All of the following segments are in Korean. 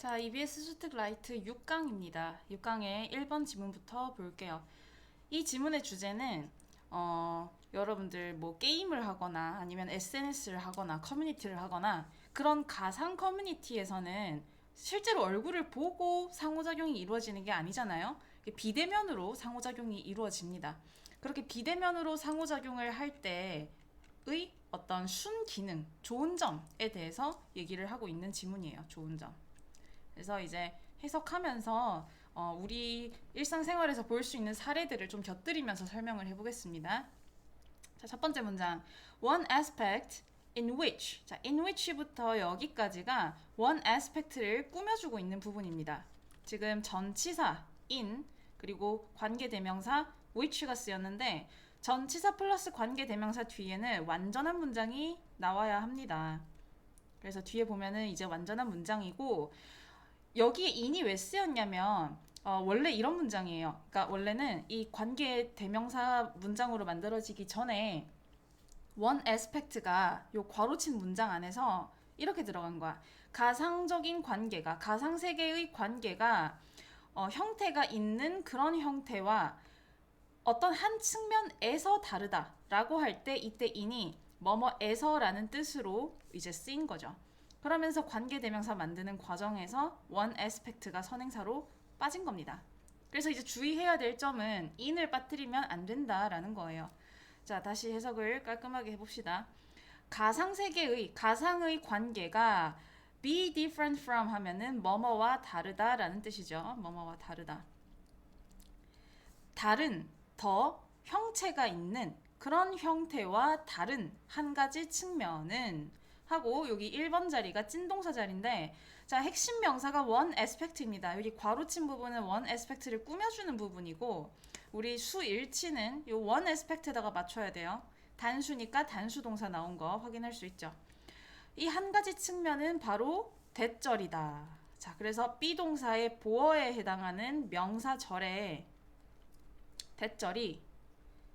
자, EBS 수특 라이트 6강입니다. 6강의 1번 지문부터 볼게요. 이 지문의 주제는 여러분들 뭐 게임을 하거나 아니면 SNS를 하거나 커뮤니티를 하거나 그런 가상 커뮤니티에서는 실제로 얼굴을 보고 상호작용이 이루어지는 게 아니잖아요. 비대면으로 상호작용이 이루어집니다. 그렇게 비대면으로 상호작용을 할 때의 어떤 순기능, 좋은 점에 대해서 얘기를 하고 있는 지문이에요. 좋은 점. 그래서 이제 해석하면서 우리 일상생활에서 볼 수 있는 사례들을 좀 곁들이면서 설명을 해보겠습니다. 자, 첫 번째 문장. One aspect in which. 자, in which부터 여기까지가 one aspect를 꾸며주고 있는 부분입니다. 지금 전치사 in 그리고 관계대명사 which가 쓰였는데 전치사 플러스 관계대명사 뒤에는 완전한 문장이 나와야 합니다. 그래서 뒤에 보면은 이제 완전한 문장이고 여기에 in이 왜 쓰였냐면 원래 이런 문장이에요. 그러니까 원래는 이 관계 대명사 문장으로 만들어지기 전에 one aspect가 요 괄호친 문장 안에서 이렇게 들어간 거야. 가상적인 관계가 가상 세계의 관계가 형태가 있는 그런 형태와 어떤 한 측면에서 다르다라고 할 때 이때 in이 뭐뭐에서라는 뜻으로 이제 쓰인 거죠. 그러면서 관계대명사 만드는 과정에서 one aspect가 선행사로 빠진 겁니다. 그래서 이제 주의해야 될 점은 in을 빠뜨리면 안 된다라는 거예요. 자, 다시 해석을 깔끔하게 해봅시다. 가상세계의 가상의 관계가 be different from 하면은 뭐뭐와 다르다라는 뜻이죠. 뭐뭐와 다르다. 다른, 더 형체가 있는 그런 형태와 다른 한 가지 측면은 하고 여기 1번 자리가 찐동사 자리인데 자, 핵심 명사가 one aspect입니다. 여기 괄호친 부분은 one aspect를 꾸며주는 부분이고 우리 수일치는 이 one aspect에다가 맞춰야 돼요. 단수니까 단수 동사 나온 거 확인할 수 있죠. 이 한 가지 측면은 바로 대절이다. 자, 그래서 비동사의 보어에 해당하는 명사절에 대절이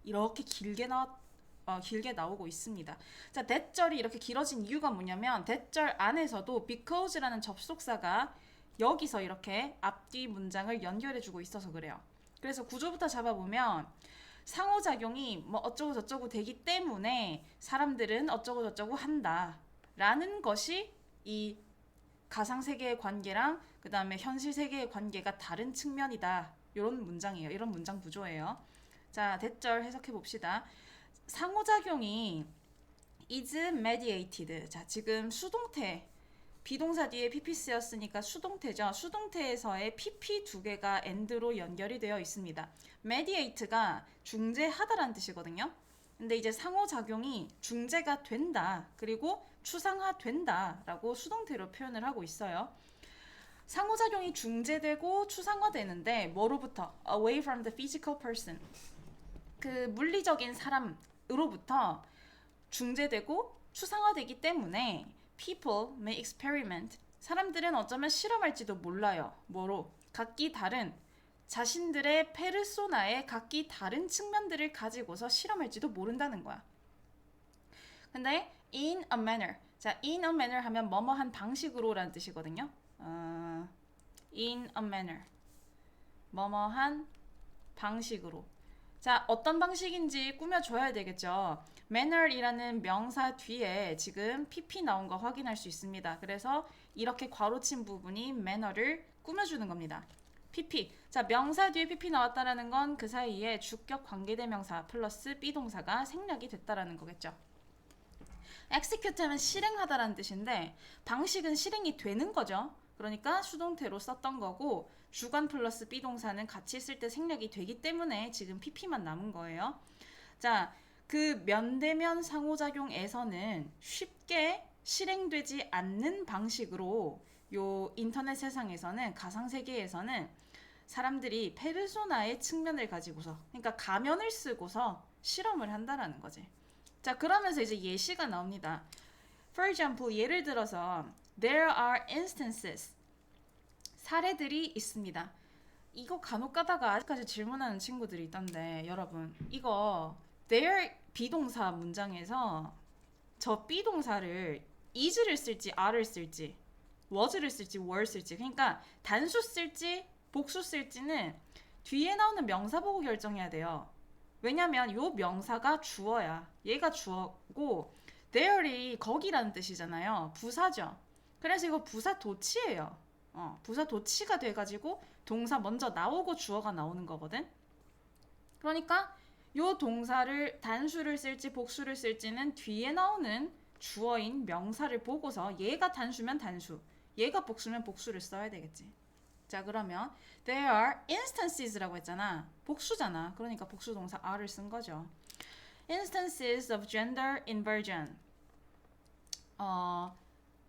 이렇게 길게 나오고 있습니다. 자, 대절이 이렇게 길어진 이유가 뭐냐면 대절 안에서도 because라는 접속사가 여기서 이렇게 앞뒤 문장을 연결해주고 있어서 그래요. 그래서 구조부터 잡아보면 상호작용이 뭐 어쩌고 저쩌고 되기 때문에 사람들은 어쩌고 저쩌고 한다 라는 것이 이 가상세계의 관계랑 그 다음에 현실세계의 관계가 다른 측면이다. 이런 문장이에요. 이런 문장 구조예요. 자, 대절 해석해 봅시다. 상호작용이 is mediated. 자, 지금 수동태 비동사 뒤에 pp 쓰였으니까 수동태죠. 수동태에서의 pp 두 개가 and로 연결이 되어 있습니다. mediate가 중재하다라는 뜻이거든요. 근데 이제 상호작용이 중재가 된다. 그리고 추상화된다. 라고 수동태로 표현을 하고 있어요. 상호작용이 중재되고 추상화되는데 뭐로부터? Away from the physical person. 그 물리적인 사람으로부터 중재되고 추상화되기 때문에 people may experiment. 사람들은 어쩌면 실험할지도 몰라요. 뭐로? 각기 다른 자신들의 페르소나의 각기 다른 측면들을 가지고서 실험할지도 모른다는 거야. 근데 in a manner. 자, in a manner 하면 뭐뭐한 방식으로라는 뜻이거든요. in a manner. 뭐뭐한 방식으로. 자, 어떤 방식인지 꾸며줘야 되겠죠. manner이라는 명사 뒤에 지금 pp 나온 거 확인할 수 있습니다. 그래서 이렇게 괄호친 부분이 manner를 꾸며주는 겁니다. pp. 자, 명사 뒤에 pp 나왔다라는 건 그 사이에 주격 관계대명사 플러스 비동사가 생략이 됐다라는 거겠죠. execute 하면 실행하다라는 뜻인데 방식은 실행이 되는 거죠. 그러니까 수동태로 썼던 거고 주관 플러스 비동사는 같이 쓸 때 생략이 되기 때문에 지금 pp만 남은 거예요. 자, 그 면대면 상호작용에서는 쉽게 실행되지 않는 방식으로 요 인터넷 세상에서는 가상세계에서는 사람들이 페르소나의 측면을 가지고서 그러니까 가면을 쓰고서 실험을 한다라는 거지. 자, 그러면서 이제 예시가 나옵니다. For example, 예를 들어서 There are instances. 사례들이 있습니다. 이거 간혹 가다가 아직까지 질문하는 친구들이 있던데 여러분 이거 there 비동사 문장에서 저 비동사를 is를 쓸지 are를 쓸지 was를 쓸지 were 쓸지. 그러니까 단수 쓸지 복수 쓸지는 뒤에 나오는 명사 보고 결정해야 돼요. 왜냐면 요 명사가 주어야. 얘가 주어고 there이 거기라는 뜻이잖아요. 부사죠. 그래서 이거 부사 도치예요. 부사 도치가 돼가지고 동사 먼저 나오고 주어가 나오는 거거든. 그러니까 요 동사를 단수를 쓸지 복수를 쓸지는 뒤에 나오는 주어인 명사를 보고서 얘가 단수면 단수, 얘가 복수면 복수를 써야 되겠지. 자, 그러면 there are instances라고 했잖아. 복수잖아. 그러니까 복수 동사 are를 쓴 거죠. Instances of gender inversion.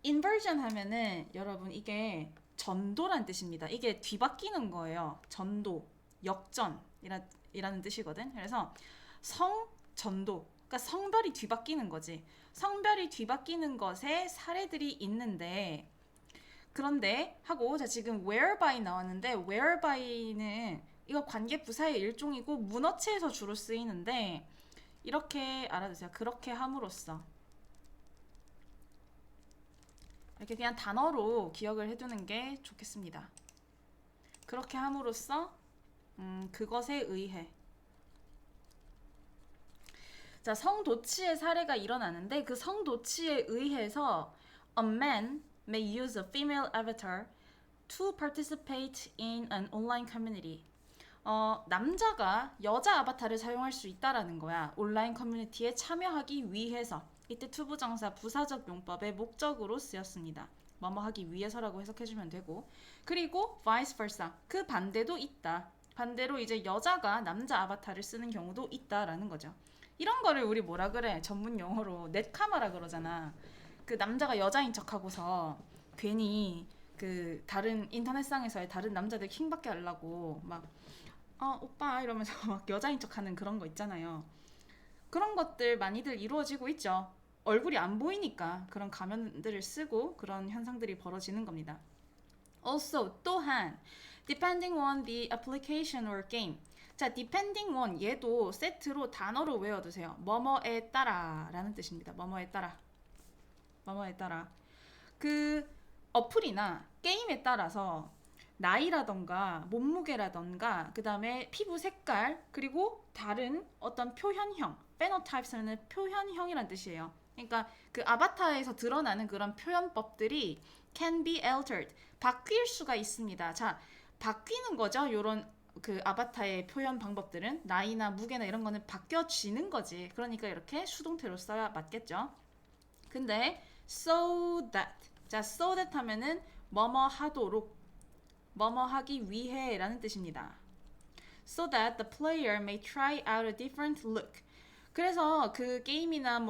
inversion 하면은 여러분 이게 전도란 뜻입니다. 이게 뒤바뀌는 거예요. 전도, 역전이라는 뜻이거든. 그래서 성전도, 그러니까 성별이 뒤바뀌는 거지. 성별이 뒤바뀌는 것에 사례들이 있는데 그런데 하고 자 지금 whereby 나왔는데 whereby는 이거 관계 부사의 일종이고 문어체에서 주로 쓰이는데 이렇게 알아두세요. 그렇게 함으로써 이렇게 그냥 단어로 기억을 해두는 게 좋겠습니다. 그렇게 함으로써 그것에 의해 자 성도치의 사례가 일어나는데 그 성도치에 의해서 a man may use a female avatar to participate in an online community. 남자가 여자 아바타를 사용할 수 있다라는 거야. 온라인 커뮤니티에 참여하기 위해서. 이때 투부정사 부사적 용법의 목적으로 쓰였습니다. 뭐뭐 하기 위해서라고 해석해주면 되고 그리고 vice versa 그 반대도 있다. 반대로 이제 여자가 남자 아바타를 쓰는 경우도 있다라는 거죠. 이런 거를 우리 뭐라 그래? 전문 용어로 넷카마라 그러잖아. 그 남자가 여자인 척하고서 괜히 그 다른 인터넷상에서의 다른 남자들 킹받게 하려고 막 오빠 이러면서 막 여자인 척하는 그런 거 있잖아요. 그런 것들 많이들 이루어지고 있죠. 얼굴이 안 보이니까 그런 가면들을 쓰고 그런 현상들이 벌어지는 겁니다. Also 또한 depending on the application or game. 자, depending on 얘도 세트로 단어로 외워두세요. 뭐뭐에 따라 라는 뜻입니다. 뭐뭐에 따라. 뭐뭐에 따라. 그 어플이나 게임에 따라서 나이라던가 몸무게라던가 그 다음에 피부 색깔 그리고 다른 어떤 표현형 phenotypes는 표현형이란 뜻이에요. 그러니까 그 아바타에서 드러나는 그런 표현법들이 can be altered 바뀔 수가 있습니다. 자, 바뀌는 거죠. 요런 그 아바타의 표현 방법들은 나이나 무게나 이런 거는 바뀌어지는 거지. 그러니까 이렇게 수동태로 써야 맞겠죠. 근데 so that 자 so that 하면은 뭐뭐 하도록 뭐뭐 하기 위해 라는 뜻입니다. So that the player may try out a different look. 그래서 그 게임이나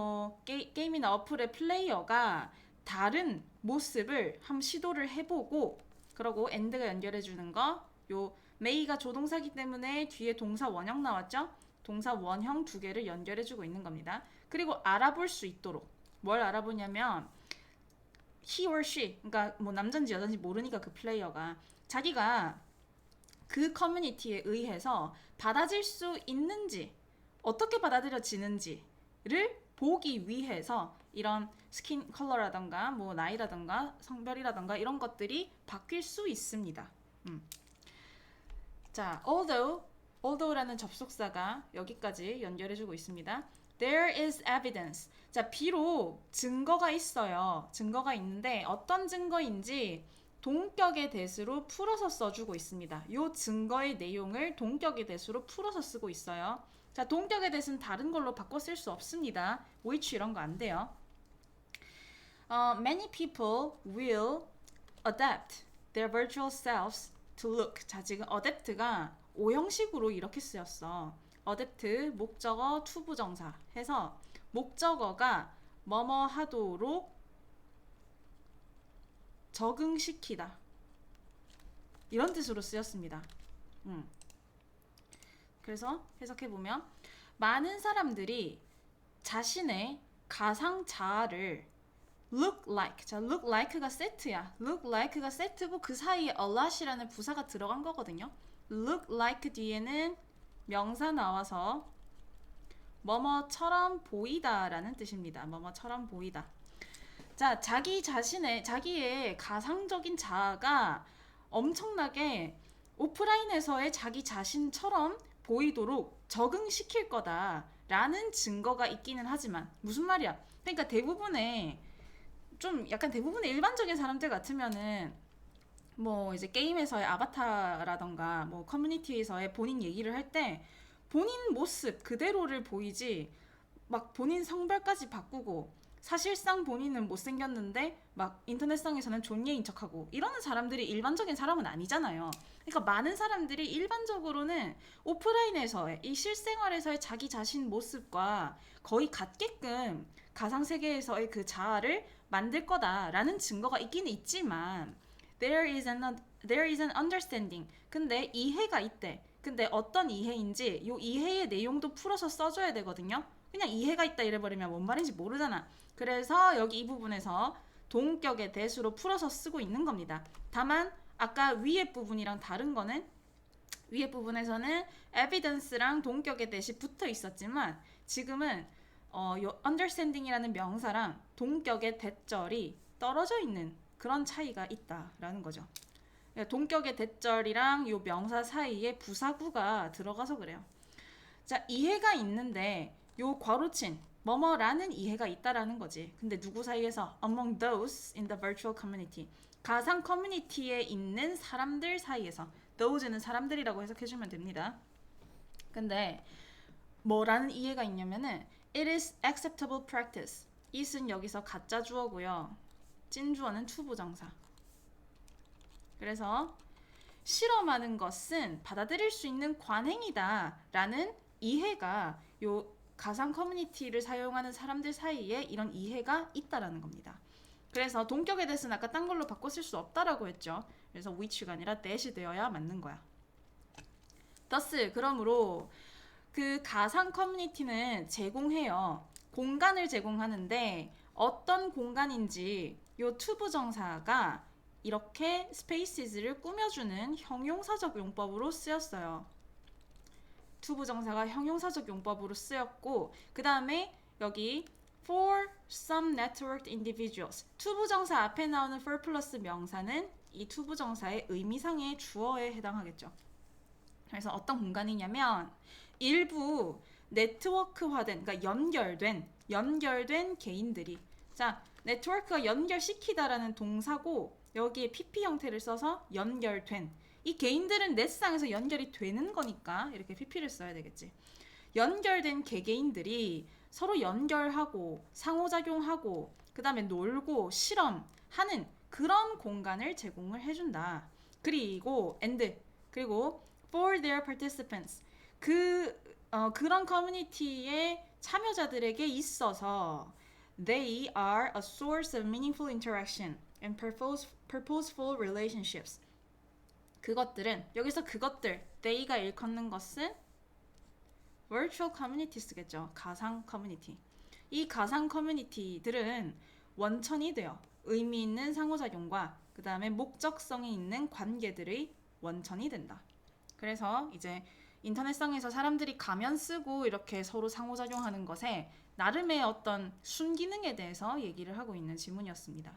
게임이나 어플의 플레이어가 다른 모습을 한번 시도를 해보고 그러고 end가 연결해주는 거 요 may가 조동사기 때문에 뒤에 동사 원형 나왔죠? 동사 원형 두 개를 연결해주고 있는 겁니다. 그리고 알아볼 수 있도록 뭘 알아보냐면 he or she 그러니까 뭐 남잔지 여잔지 모르니까 그 플레이어가 자기가 그 커뮤니티에 의해서 받아들일 수 있는지 어떻게 받아들여지는지를 보기 위해서 이런 스킨 컬러라던가 뭐 나이라던가 성별이라던가 이런 것들이 바뀔 수 있습니다. 자, although라는 접속사가 여기까지 연결해주고 있습니다. There is evidence. 자, 비록 증거가 있어요. 증거가 있는데 어떤 증거인지 동격의 대수로 풀어서 써주고 있습니다. 이 증거의 내용을 동격의 대수로 풀어서 쓰고 있어요. 자, 동격의 대수는 다른 걸로 바꿔 쓸 수 없습니다. which 이런 거 안 돼요. Many people will adapt their virtual selves to look. 자, 지금 adapt가 오형식으로 이렇게 쓰였어. adapt 목적어 투부정사 해서 목적어가 뭐뭐 하도록 적응시키다 이런 뜻으로 쓰였습니다. 그래서 해석해보면 많은 사람들이 자신의 가상 자아를 look like 자 look like가 세트야. look like가 세트고 그 사이에 a lot이라는 부사가 들어간 거거든요. look like 뒤에는 명사 나와서 뭐뭐처럼 보이다 라는 뜻입니다. 뭐뭐처럼 보이다. 자, 자기의 가상적인 자아가 엄청나게 오프라인에서의 자기 자신처럼 보이도록 적응시킬 거다라는 증거가 있기는 하지만, 무슨 말이야? 그러니까 대부분의 일반적인 사람들 같으면은 뭐 이제 게임에서의 아바타라던가 뭐 커뮤니티에서의 본인 얘기를 할 때 본인 모습 그대로를 보이지, 막 본인 성별까지 바꾸고 사실상 본인은 못생겼는데 막 인터넷상에서는 존예인 척하고 이러는 사람들이 일반적인 사람은 아니잖아요. 그러니까 많은 사람들이 일반적으로는 오프라인에서의 이 실생활에서의 자기 자신 모습과 거의 같게끔 가상세계에서의 그 자아를 만들 거다라는 증거가 있기는 있지만, there is an understanding. 근데 이해가 있대. 근데 어떤 이해인지 요 이해의 내용도 풀어서 써줘야 되거든요. 그냥 이해가 있다 이래버리면 뭔 말인지 모르잖아. 그래서 여기 이 부분에서 동격의 대수로 풀어서 쓰고 있는 겁니다. 다만 아까 위에 부분이랑 다른 거는, 위에 부분에서는 evidence랑 동격의 대시 붙어 있었지만 지금은 요 understanding이라는 명사랑 동격의 대절이 떨어져 있는 그런 차이가 있다라는 거죠. 동격의 대절이랑 요 명사 사이에 부사구가 들어가서 그래요. 자, 이해가 있는데 요 괄호친 뭐뭐라는 이해가 있다라는 거지. 근데 누구 사이에서? Among those in the virtual community. 가상 커뮤니티에 있는 사람들 사이에서. those는 사람들이라고 해석해주면 됩니다. 근데 뭐라는 이해가 있냐면은 it is acceptable practice. it은 여기서 가짜 주어고요. 찐 주어는 투부정사. 그래서 실험하는 것은 받아들일 수 있는 관행이다 라는 이해가 요 가상 커뮤니티를 사용하는 사람들 사이에 이런 이해가 있다라는 겁니다. 그래서 동격에 대해서는 아까 딴 걸로 바꿔 쓸 수 없다라고 했죠. 그래서 which가 아니라 that이 되어야 맞는 거야. thus, 그러므로 그 가상 커뮤니티는 제공해요. 공간을 제공하는데 어떤 공간인지 요 투부정사가 이렇게 spaces를 꾸며주는 형용사적 용법으로 쓰였어요. 투부정사가 형용사적 용법으로 쓰였고, 그 다음에 여기 for some networked individuals, 투부정사 앞에 나오는 for 플러스 명사는 이 투부정사의 의미상의 주어에 해당하겠죠. 그래서 어떤 공간이냐면 일부 네트워크화된, 그러니까 연결된 개인들이, 자, 네트워크가 연결시키다라는 동사고 여기에 PP 형태를 써서 연결된, 이 개인들은 넷상에서 연결이 되는 거니까 이렇게 PP를 써야 되겠지. 연결된 개개인들이 서로 연결하고 상호작용하고 그 다음에 놀고 실험하는 그런 공간을 제공을 해준다. 그리고 그리고 for their participants, 그런 커뮤니티의 참여자들에게 있어서 they are a source of meaningful interaction and purposeful relationships. 그것들은, 여기서 그것들, they가 일컫는 것은 virtual communities겠죠. 가상 커뮤니티. 이 가상 커뮤니티들은 원천이 되어 의미 있는 상호작용과 그 다음에 목적성이 있는 관계들의 원천이 된다. 그래서 이제 인터넷상에서 사람들이 가면 쓰고 이렇게 서로 상호작용하는 것에 나름의 어떤 순기능에 대해서 얘기를 하고 있는 지문이었습니다.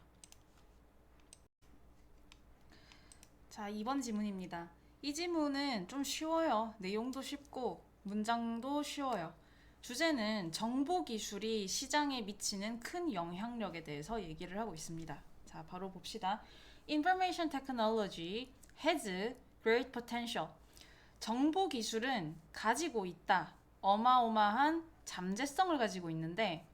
자, 2번 지문입니다. 이 지문은 좀 쉬워요. 내용도 쉽고 문장도 쉬워요. 주제는 정보기술이 시장에 미치는 큰 영향력에 대해서 얘기를 하고 있습니다. 자, 바로 봅시다. Information technology has great potential. 정보기술은 가지고 있다. 어마어마한 잠재성을 가지고 있는데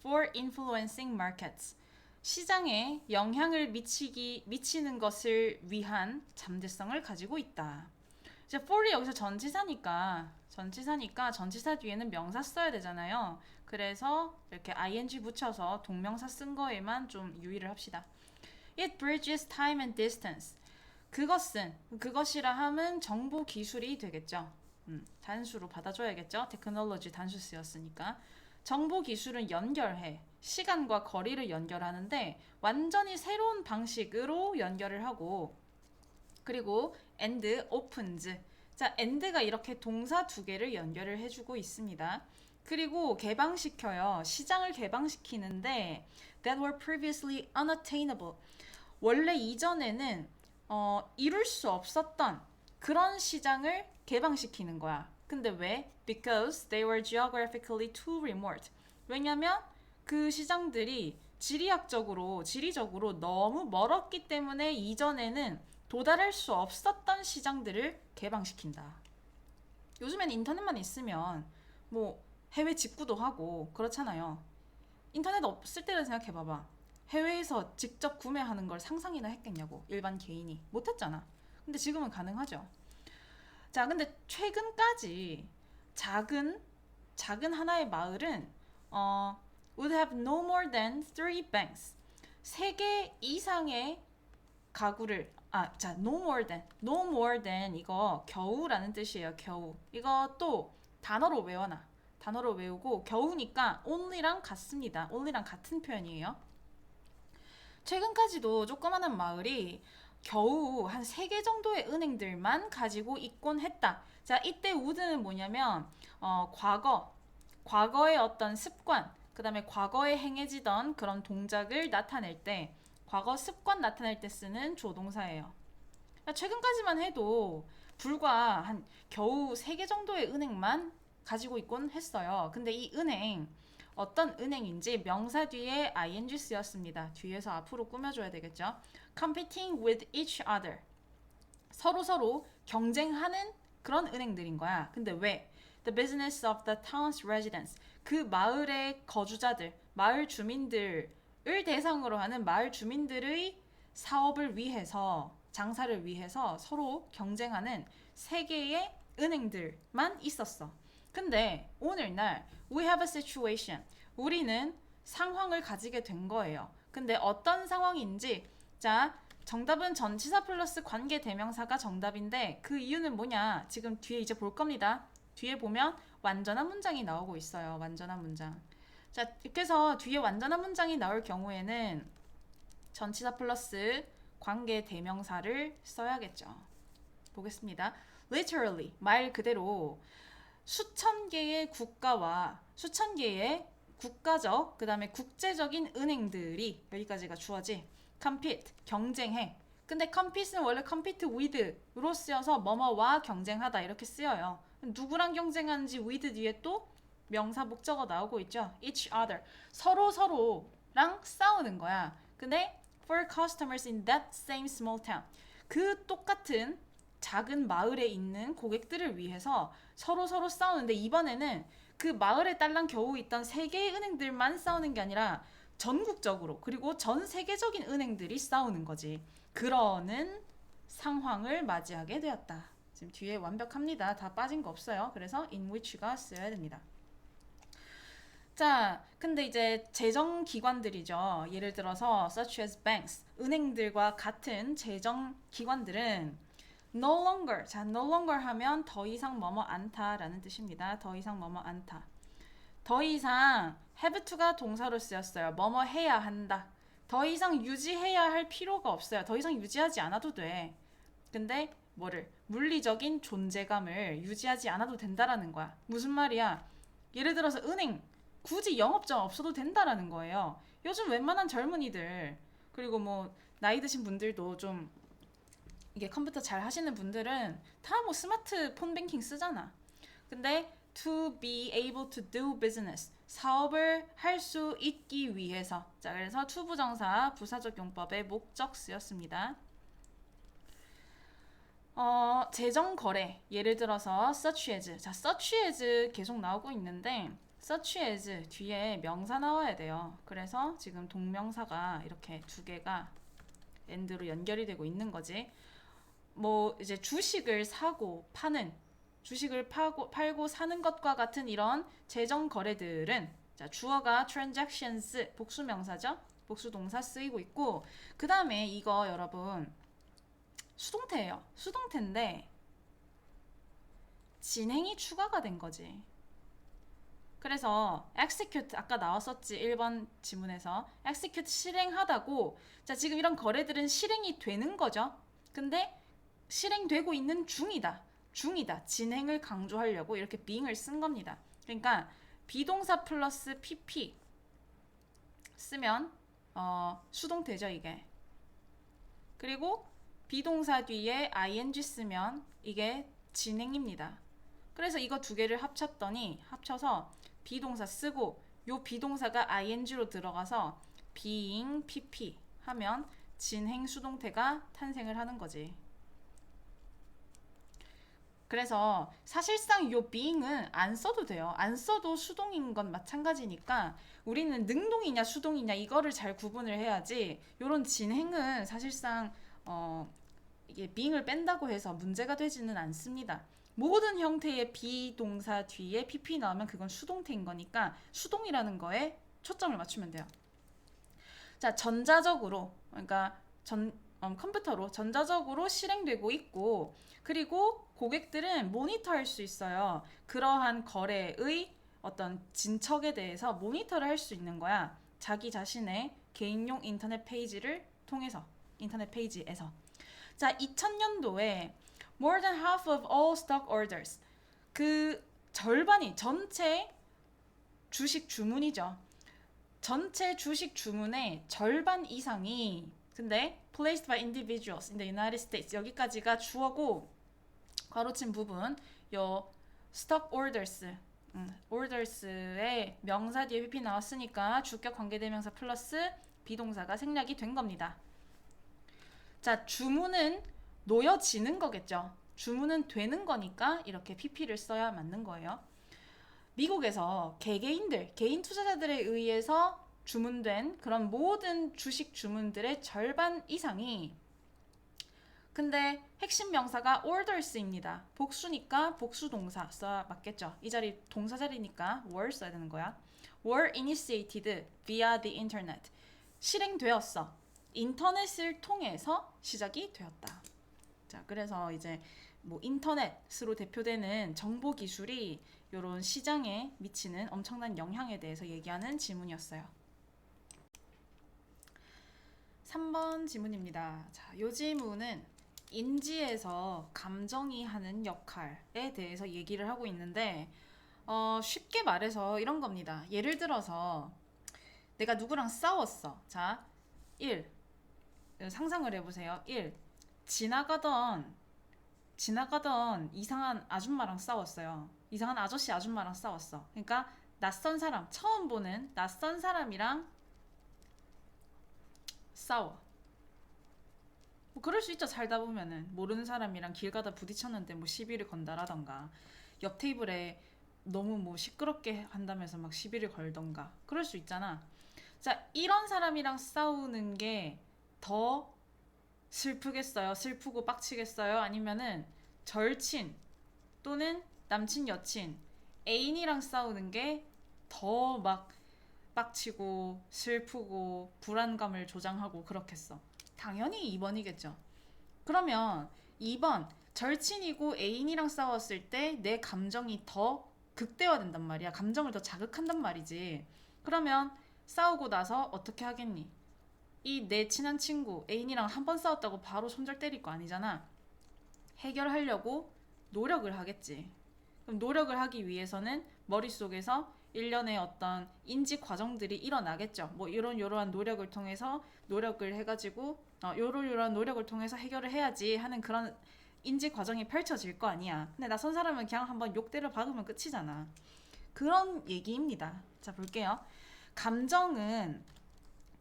for influencing markets. 시장에 영향을 미치는 것을 위한 잠재성을 가지고 있다. 이제 for이 여기서 전치사니까 전치사 뒤에는 명사 써야 되잖아요. 그래서 이렇게 ing 붙여서 동명사 쓴 거에만 좀 유의를 합시다. It bridges time and distance. 그것이라 함은 정보 기술이 되겠죠. 단수로 받아줘야겠죠. 테크놀로지 단수 쓰였으니까. 정보 기술은 연결해. 시간과 거리를 연결하는데 완전히 새로운 방식으로 연결을 하고, 그리고 and opens. 자, and가 이렇게 동사 두 개를 연결을 해주고 있습니다. 그리고 개방시켜요. 시장을 개방시키는데 that were previously unattainable. 원래 이전에는 이룰 수 없었던 그런 시장을 개방시키는 거야. 근데 왜? Because they were geographically too remote. 왜냐면 그 시장들이 지리적으로 너무 멀었기 때문에 이전에는 도달할 수 없었던 시장들을 개방시킨다. 요즘엔 인터넷만 있으면 뭐 해외 직구도 하고 그렇잖아요. 인터넷 없을 때를 생각해봐봐. 해외에서 직접 구매하는 걸 상상이나 했겠냐고. 일반 개인이. 못했잖아. 근데 지금은 가능하죠. 자, 근데 최근까지 작은 하나의 마을은 would have no more than three banks. 3개 이상의 가구를 자, no more than 이거 겨우라는 뜻이에요. 겨우. 이거 또 단어로 외워놔. 단어로 외우고 겨우니까 only랑 같습니다. only랑 같은 표현이에요. 최근까지도 조그마한 마을이 겨우 한 3개 정도의 은행들만 가지고 있곤 했다. 자, 이때 would는 뭐냐면 과거의 어떤 습관, 그 다음에 과거에 행해지던 그런 동작을 나타낼 때, 과거 습관 나타낼 때 쓰는 조동사예요. 최근까지만 해도 불과 한 겨우 3개 정도의 은행만 가지고 있곤 했어요. 근데 이 은행, 어떤 은행인지 명사 뒤에 ing 쓰였습니다. 뒤에서 앞으로 꾸며줘야 되겠죠. Competing with each other. 서로 경쟁하는 그런 은행들인 거야. 근데 왜? The business of the town's residents. 그 마을의 거주자들, 마을 주민들을 대상으로 하는 마을 주민들의 사업을 위해서, 장사를 위해서 서로 경쟁하는 3개의 은행들만 있었어. 근데 오늘날 we have a situation. 우리는 상황을 가지게 된 거예요. 근데 어떤 상황인지, 자, 정답은 전치사 플러스 관계 대명사가 정답인데 그 이유는 뭐냐? 지금 뒤에 이제 볼 겁니다. 뒤에 보면 완전한 문장이 나오고 있어요. 완전한 문장. 자, 이렇게 해서 뒤에 완전한 문장이 나올 경우에는 전치사 플러스 관계 대명사를 써야겠죠. 보겠습니다. Literally, 말 그대로 수천 개의 국가와 수천 개의 국가적, 그 다음에 국제적인 은행들이, 여기까지가 주어지, compete, 경쟁해. 근데 compete는 원래 compete with로 쓰여서 뭐뭐와 경쟁하다 이렇게 쓰여요. 누구랑 경쟁하는지 with 뒤에 또 명사 목적어 나오고 있죠. each other, 서로랑 싸우는 거야. 근데 for customers in that same small town, 그 똑같은 작은 마을에 있는 고객들을 위해서 서로 싸우는데, 이번에는 그 마을에 딸랑 겨우 있던 3개의 은행들만 싸우는 게 아니라 전국적으로, 그리고 전 세계적인 은행들이 싸우는 거지. 그러는 상황을 맞이하게 되었다. 지금 뒤에 완벽합니다. 다 빠진 거 없어요. 그래서 in which가 쓰여야 됩니다. 자, 근데 이제 재정기관들이죠. 예를 들어서 such as banks, 은행들과 같은 재정기관들은 no longer, 자, no longer 하면 더 이상 뭐뭐 않다라는 뜻입니다. 더 이상 뭐뭐 않다. 더 이상 have to가 동사로 쓰였어요. 뭐뭐 해야 한다. 더 이상 유지해야 할 필요가 없어요. 더 이상 유지하지 않아도 돼. 근데 뭐를? 물리적인 존재감을 유지하지 않아도 된다라는 거야. 무슨 말이야? 예를 들어서 은행, 굳이 영업장 없어도 된다라는 거예요. 요즘 웬만한 젊은이들, 그리고 뭐 나이 드신 분들도 좀 이게 컴퓨터 잘 하시는 분들은 다 뭐 스마트폰 뱅킹 쓰잖아. 근데 to be able to do business, 사업을 할 수 있기 위해서. 자, 그래서 to 부정사 부사적 용법의 목적 쓰였습니다. 재정 거래, 예를 들어서 such as. 자, such as 계속 나오고 있는데 such as 뒤에 명사 나와야 돼요. 그래서 지금 동명사가 이렇게 2개가 and로 연결이 되고 있는 거지. 뭐 이제 주식을 사고 파는, 주식을 팔고 사는 것과 같은 이런 재정 거래들은, 자, 주어가 transactions, 복수 명사죠. 복수 동사 쓰이고 있고, 그 다음에 이거 여러분 수동태예요. 수동태인데 진행이 추가가 된 거지. 그래서 execute, 아까 나왔었지 1번 지문에서 execute 실행하다고. 자, 지금 이런 거래들은 실행이 되는 거죠. 근데 실행되고 있는 중이다. 진행을 강조하려고 이렇게 being을 쓴 겁니다. 그러니까 비동사 플러스 pp 쓰면 수동태죠 이게. 그리고 비동사 뒤에 ing 쓰면 이게 진행입니다. 그래서 이거 두 개를 합쳐서 비동사 쓰고 요 비동사가 ing로 들어가서 being pp 하면 진행 수동태가 탄생을 하는 거지. 그래서 사실상 요 being은 안 써도 돼요. 안 써도 수동인 건 마찬가지니까 우리는 능동이냐 수동이냐 이거를 잘 구분을 해야지 요런 진행은 사실상 이게 being을 뺀다고 해서 문제가 되지는 않습니다. 모든 형태의 비동사 뒤에 pp 나오면 그건 수동태인 거니까 수동이라는 거에 초점을 맞추면 돼요. 자, 전자적으로 그러니까 컴퓨터로 전자적으로 실행되고 있고 그리고 고객들은 모니터할 수 있어요. 그러한 거래의 어떤 진척에 대해서 모니터를 할 수 있는 거야. 자기 자신의 개인용 인터넷 페이지를 통해서 인터넷 페이지에서. 자, 2000년도에 more than half of all stock orders 그 절반이 전체 주식 주문이죠. 전체 주식 주문의 절반 이상이 근데 placed by individuals in the United States 여기까지가 주어고 가로친 부분 요 stock orders orders의 명사 뒤에 pp 나왔으니까 주격 관계대명사 플러스 비동사가 생략이 된 겁니다. 자, 주문은 놓여지는 거겠죠. 주문은 되는 거니까 이렇게 pp를 써야 맞는 거예요. 미국에서 개개인들, 개인 투자자들에 의해서 주문된 그런 모든 주식 주문들의 절반 이상이 근데 핵심 명사가 orders입니다. 복수니까 복수 동사 써야 맞겠죠. 이 자리 동사 자리니까 were 써야 되는 거야. were initiated via the internet. 실행되었어. 인터넷을 통해서 시작이 되었다. 자, 그래서 이제 뭐 인터넷으로 대표되는 정보 기술이 이런 시장에 미치는 엄청난 영향에 대해서 얘기하는 지문이었어요. 3번 지문입니다. 자, 이 지문은 인지에서 감정이 하는 역할에 대해서 얘기를 하고 있는데 쉽게 말해서 이런 겁니다. 예를 들어서 내가 누구랑 싸웠어. 자, 1. 상상을 해보세요. 1. 지나가던 이상한 아줌마랑 싸웠어요. 이상한 아저씨 아줌마랑 싸웠어. 그러니까 낯선 사람, 처음 보는 낯선 사람이랑 싸워. 뭐 그럴 수 있죠. 살다 보면은 모르는 사람이랑 길 가다 부딪혔는데 뭐 시비를 건다라던가 옆 테이블에 너무 뭐 시끄럽게 한다면서 막 시비를 걸던가 그럴 수 있잖아. 자, 이런 사람이랑 싸우는 게 더 슬프겠어요? 슬프고 빡치겠어요? 아니면은 절친 또는 남친 여친 애인이랑 싸우는 게 더 막 빡치고 슬프고 불안감을 조장하고 그렇겠어. 당연히 2번이겠죠. 그러면 2번 절친이고 애인이랑 싸웠을 때 내 감정이 더 극대화된단 말이야. 감정을 더 자극한단 말이지. 그러면 싸우고 나서 어떻게 하겠니? 이 내 친한 친구 애인이랑 한 번 싸웠다고 바로 손절 때릴 거 아니잖아. 해결하려고 노력을 하겠지. 그럼 노력을 하기 위해서는 머릿속에서 일련의 어떤 인지 과정들이 일어나겠죠. 뭐 이러한 노력을 통해서 노력을 해가지고 요러한 노력을 통해서 해결을 해야지 하는 그런 인지 과정이 펼쳐질 거 아니야. 근데 낯선 사람은 그냥 한번 욕 때려 박으면 끝이잖아. 그런 얘기입니다. 자, 볼게요. 감정은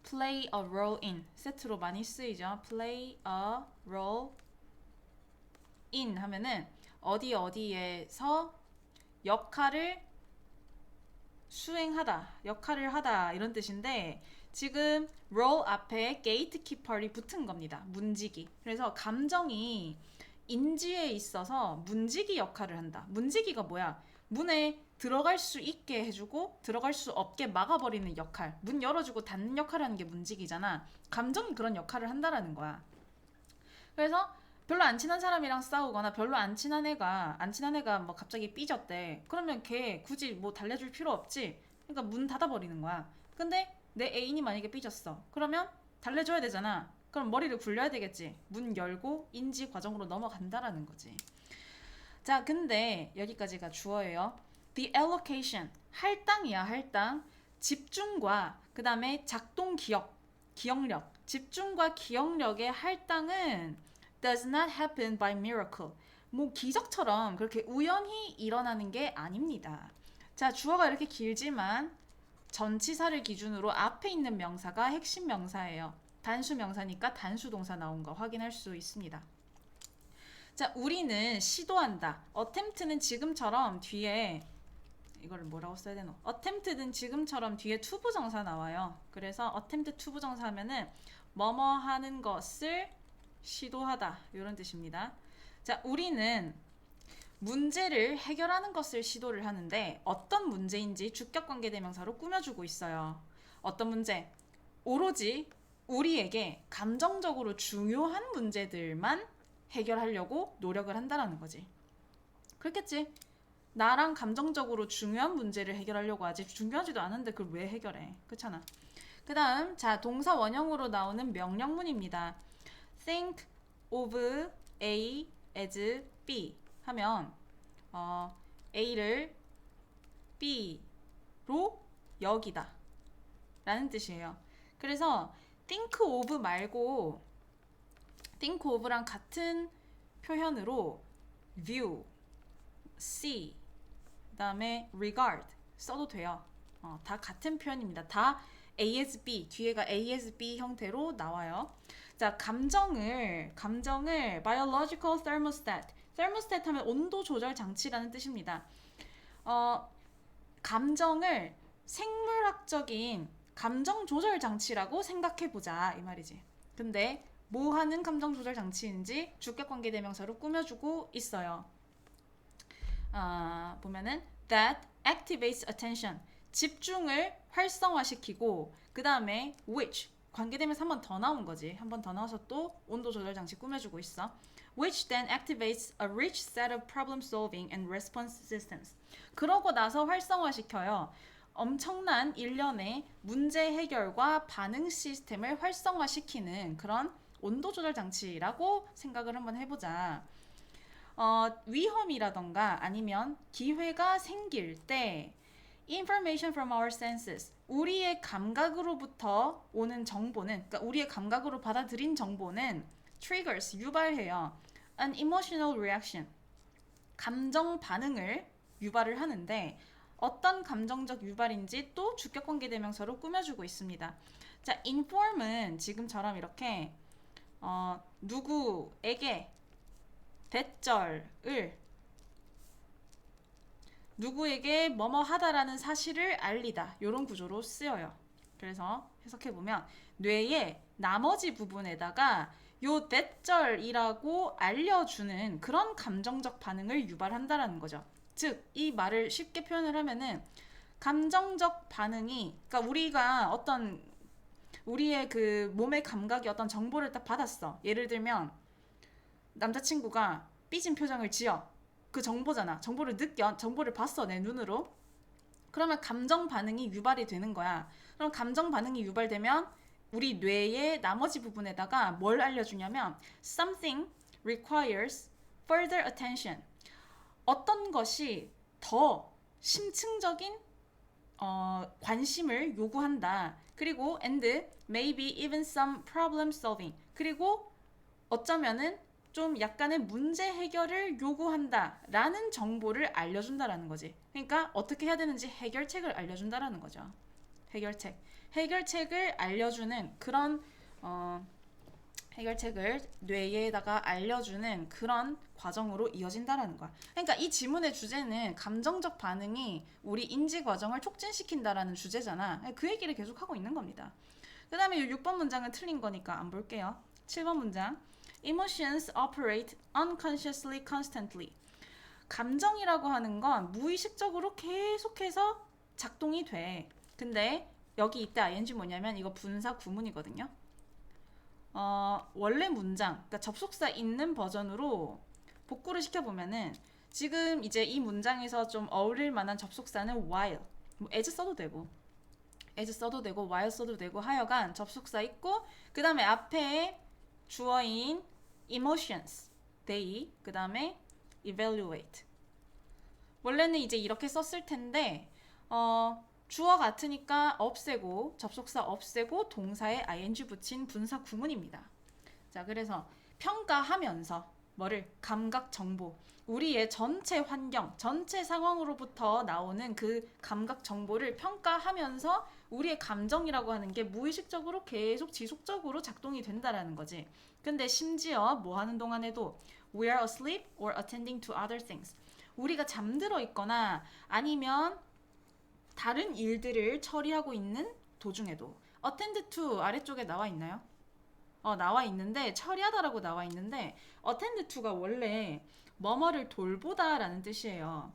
play a role in 세트로 많이 쓰이죠. play a role in 하면은 어디에서 역할을 수행하다, 역할을 하다 이런 뜻인데 지금 role 앞에 gatekeeper이 붙은 겁니다. 문지기. 그래서 감정이 인지에 있어서 문지기 역할을 한다. 문지기가 뭐야? 문에 들어갈 수 있게 해주고 들어갈 수 없게 막아버리는 역할. 문 열어주고 닫는 역할을 하는 게 문지기잖아. 감정이 그런 역할을 한다라는 거야. 그래서 별로 안 친한 사람이랑 싸우거나 별로 안 친한 애가 뭐 갑자기 삐졌대. 그러면 걔 굳이 뭐 달래줄 필요 없지. 그러니까 문 닫아버리는 거야. 근데 내 애인이 만약에 삐졌어. 그러면 달래줘야 되잖아. 그럼 머리를 굴려야 되겠지. 문 열고 인지 과정으로 넘어간다라는 거지. 자, 근데 여기까지가 주어예요. The allocation, 할당이야, 할당. 집중과 그 다음에 작동 기억력. 집중과 기억력의 할당은 does not happen by miracle. 뭐 기적처럼 그렇게 우연히 일어나는 게 아닙니다. 자, 주어가 이렇게 길지만 전치사를 기준으로 앞에 있는 명사가 핵심 명사예요. 단수 명사니까 단수 동사 나온 거 확인할 수 있습니다. 자, 우리는 시도한다. attempt는 지금처럼 뒤에 이거를 뭐라고 써야 되노? attempt는 지금처럼 뒤에 투부정사 나와요. 그래서 attempt 투부정사 하면은 뭐뭐 하는 것을 시도하다 이런 뜻입니다. 자, 우리는 문제를 해결하는 것을 시도를 하는데 어떤 문제인지 주격관계대명사로 꾸며주고 있어요. 어떤 문제? 오로지 우리에게 감정적으로 중요한 문제들만 해결하려고 노력을 한다는 거지. 그렇겠지? 나랑 감정적으로 중요한 문제를 해결하려고 하지 중요하지도 않은데 그걸 왜 해결해? 그렇잖아. 그 다음 자 동사 원형으로 나오는 명령문입니다. Think of A as B 하면 A를 B로 여기다 라는 뜻이에요. 그래서 think of 말고 think of랑 같은 표현으로 view, see, 그 다음에 regard 써도 돼요. 다 같은 표현입니다. 다 A as B, 뒤에가 A as B 형태로 나와요. 자, 감정을 biological thermostat, thermostat 하면 온도 조절 장치라는 뜻입니다. 감정을 생물학적인 감정 조절 장치라고 생각해 보자 이 말이지. 근데 뭐 하는 감정 조절 장치인지 주격관계 대명사로 꾸며주고 있어요. 보면은 that activates attention, 집중을 활성화시키고 그 다음에 which 관계되면서 한 번 더 나온 거지. 한 번 더 나와서 또 온도 조절 장치 꾸며주고 있어. which then activates a rich set of problem solving and response systems. 그러고 나서 활성화시켜요. 엄청난 일련의 문제 해결과 반응 시스템을 활성화시키는 그런 온도 조절 장치라고 생각을 한번 해보자. 위험이라던가 아니면 기회가 생길 때 information from our senses, 우리의 감각으로부터 오는 정보는, 그러니까 우리의 감각으로 받아들인 정보는 triggers, 유발해요. an emotional reaction, 감정 반응을 유발을 하는데 어떤 감정적 유발인지 또 주격관계 대명사로 꾸며주고 있습니다. 자, inform은 지금처럼 이렇게 누구에게 대절을 누구에게 뭐뭐 하다라는 사실을 알리다 이런 구조로 쓰여요. 그래서 해석해보면 뇌의 나머지 부분에다가 요 대절이라고 알려주는 그런 감정적 반응을 유발한다라는 거죠. 즉, 이 말을 쉽게 표현을 하면은 감정적 반응이, 그러니까 우리가 어떤 우리의 그 몸의 감각이 어떤 정보를 딱 받았어. 예를 들면 남자친구가 삐진 표정을 지어. 그 정보잖아. 정보를 느껴. 정보를 봤어. 내 눈으로. 그러면 감정 반응이 유발이 되는 거야. 그럼 감정 반응이 유발되면 우리 뇌의 나머지 부분에다가 뭘 알려주냐면 something requires further attention. 어떤 것이 더 심층적인 관심을 요구한다. 그리고 and maybe even some problem solving. 그리고 어쩌면은 좀 약간의 문제 해결을 요구한다라는 정보를 알려준다라는 거지. 그러니까 어떻게 해야 되는지 해결책을 알려준다라는 거죠. 해결책을 알려주는 그런 해결책을 뇌에다가 알려주는 그런 과정으로 이어진다라는 거야. 그러니까 이 지문의 주제는 감정적 반응이 우리 인지 과정을 촉진시킨다라는 주제잖아. 그 얘기를 계속 하고 있는 겁니다. 그 다음에 6번 문장은 틀린 거니까 안 볼게요. 7번 문장. Emotions operate unconsciously constantly. 감정이라고 하는 건 무의식적으로 계속해서 작동이 돼. 근데 여기 이때 ing 뭐냐면 이거 분사 구문이거든요. 원래 문장, 그러니까 접속사 있는 버전으로 복구를 시켜보면은 지금 이제 이 문장에서 좀 어울릴 만한 접속사는 while, 뭐 as 써도 되고 while 써도 되고 하여간 접속사 있고 그 다음에 앞에 주어인 emotions, they, 그 다음에 evaluate. 원래는 이제 이렇게 썼을 텐데 주어 같으니까 없애고 접속사 없애고 동사에 ing 붙인 분사 구문입니다. 자, 그래서 평가하면서 뭐를 감각 정보 우리의 전체 환경, 전체 상황으로부터 나오는 그 감각 정보를 평가하면서 우리의 감정이라고 하는 게 무의식적으로 계속 지속적으로 작동이 된다라는 거지. 근데 심지어 뭐 하는 동안에도 we are asleep or attending to other things. 우리가 잠들어 있거나 아니면 다른 일들을 처리하고 있는 도중에도 attend to 아래쪽에 나와 있나요? 나와 있는데 처리하다라고 나와 있는데 attend to가 원래 뭐뭐를 돌보다라는 뜻이에요.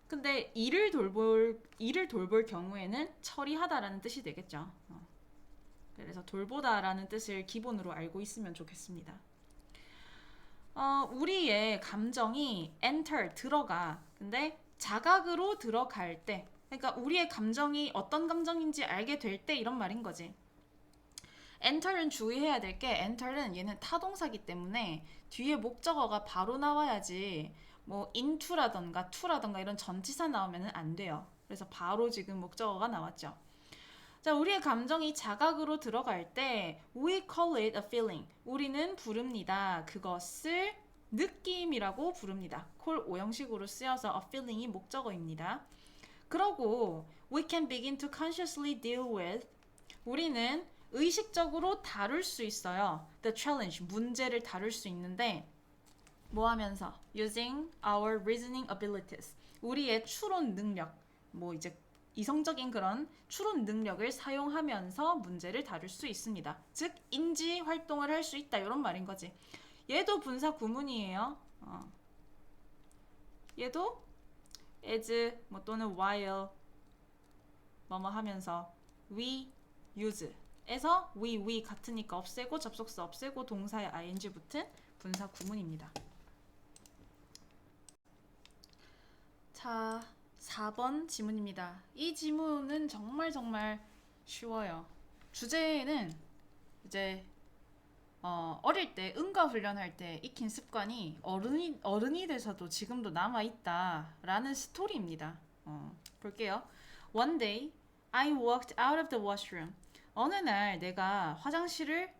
근데 일을 돌볼 경우에는 처리하다라는 뜻이 되겠죠. 그래서 돌보다라는 뜻을 기본으로 알고 있으면 좋겠습니다. 우리의 감정이 enter 들어가. 근데 자각으로 들어갈 때, 그러니까 우리의 감정이 어떤 감정인지 알게 될 때 이런 말인 거지. enter는 주의해야 될 게 enter는 얘는 타동사기 때문에 뒤에 목적어가 바로 나와야지 뭐 into라던가 to라던가 이런 전치사 나오면 안 돼요. 그래서 바로 지금 목적어가 나왔죠. 자, 우리의 감정이 자각으로 들어갈 때 we call it a feeling. 우리는 부릅니다. 그것을 느낌이라고 부릅니다. call 오형식으로 쓰여서 a feeling이 목적어입니다. 그러고 we can begin to consciously deal with 우리는 의식적으로 다룰 수 있어요. The challenge, 문제를 다룰 수 있는데 뭐 하면서? Using our reasoning abilities. 우리의 추론 능력, 뭐 이제 이성적인 그런 추론 능력을 사용하면서 문제를 다룰 수 있습니다. 즉 인지 활동을 할 수 있다 이런 말인 거지. 얘도 분사 구문이에요. 얘도 as 뭐 또는 while 뭐뭐 하면서 we use 에서 we 같으니까 없애고 접속사 없애고 동사에 ing 붙은 분사 구문입니다. 자, 4번 지문입니다. 이 지문은 정말 쉬워요. 주제는 이제 어릴 때 응가 훈련할 때 익힌 습관이 어른이 돼서도 지금도 남아있다라는 스토리입니다. 볼게요. One day, I walked out of the washroom. 어느 날 내가 화장실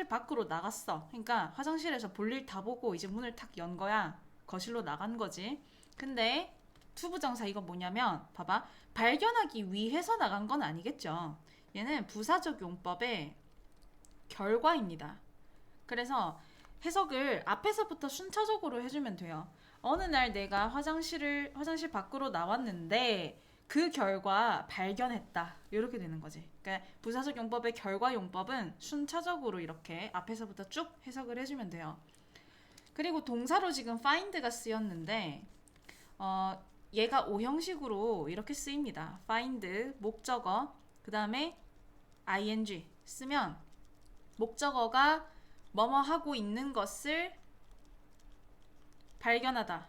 밖으로 나갔어. 그러니까 화장실에서 볼일 다 보고 이제 문을 탁 연 거야. 거실로 나간 거지. 근데 투부정사 이거 뭐냐면 봐봐. 발견하기 위해서 나간 건 아니겠죠. 얘는 부사적 용법의 결과입니다. 그래서 해석을 앞에서부터 순차적으로 해주면 돼요. 어느 날 내가 화장실 밖으로 나왔는데 그 결과 발견했다. 이렇게 되는 거지. 그러니까 부사적 용법의 결과 용법은 순차적으로 이렇게 앞에서부터 쭉 해석을 해주면 돼요. 그리고 동사로 지금 find가 쓰였는데 얘가 오형식으로 이렇게 쓰입니다. find, 목적어, 그 다음에 ing 쓰면 목적어가 뭐뭐 하고 있는 것을 발견하다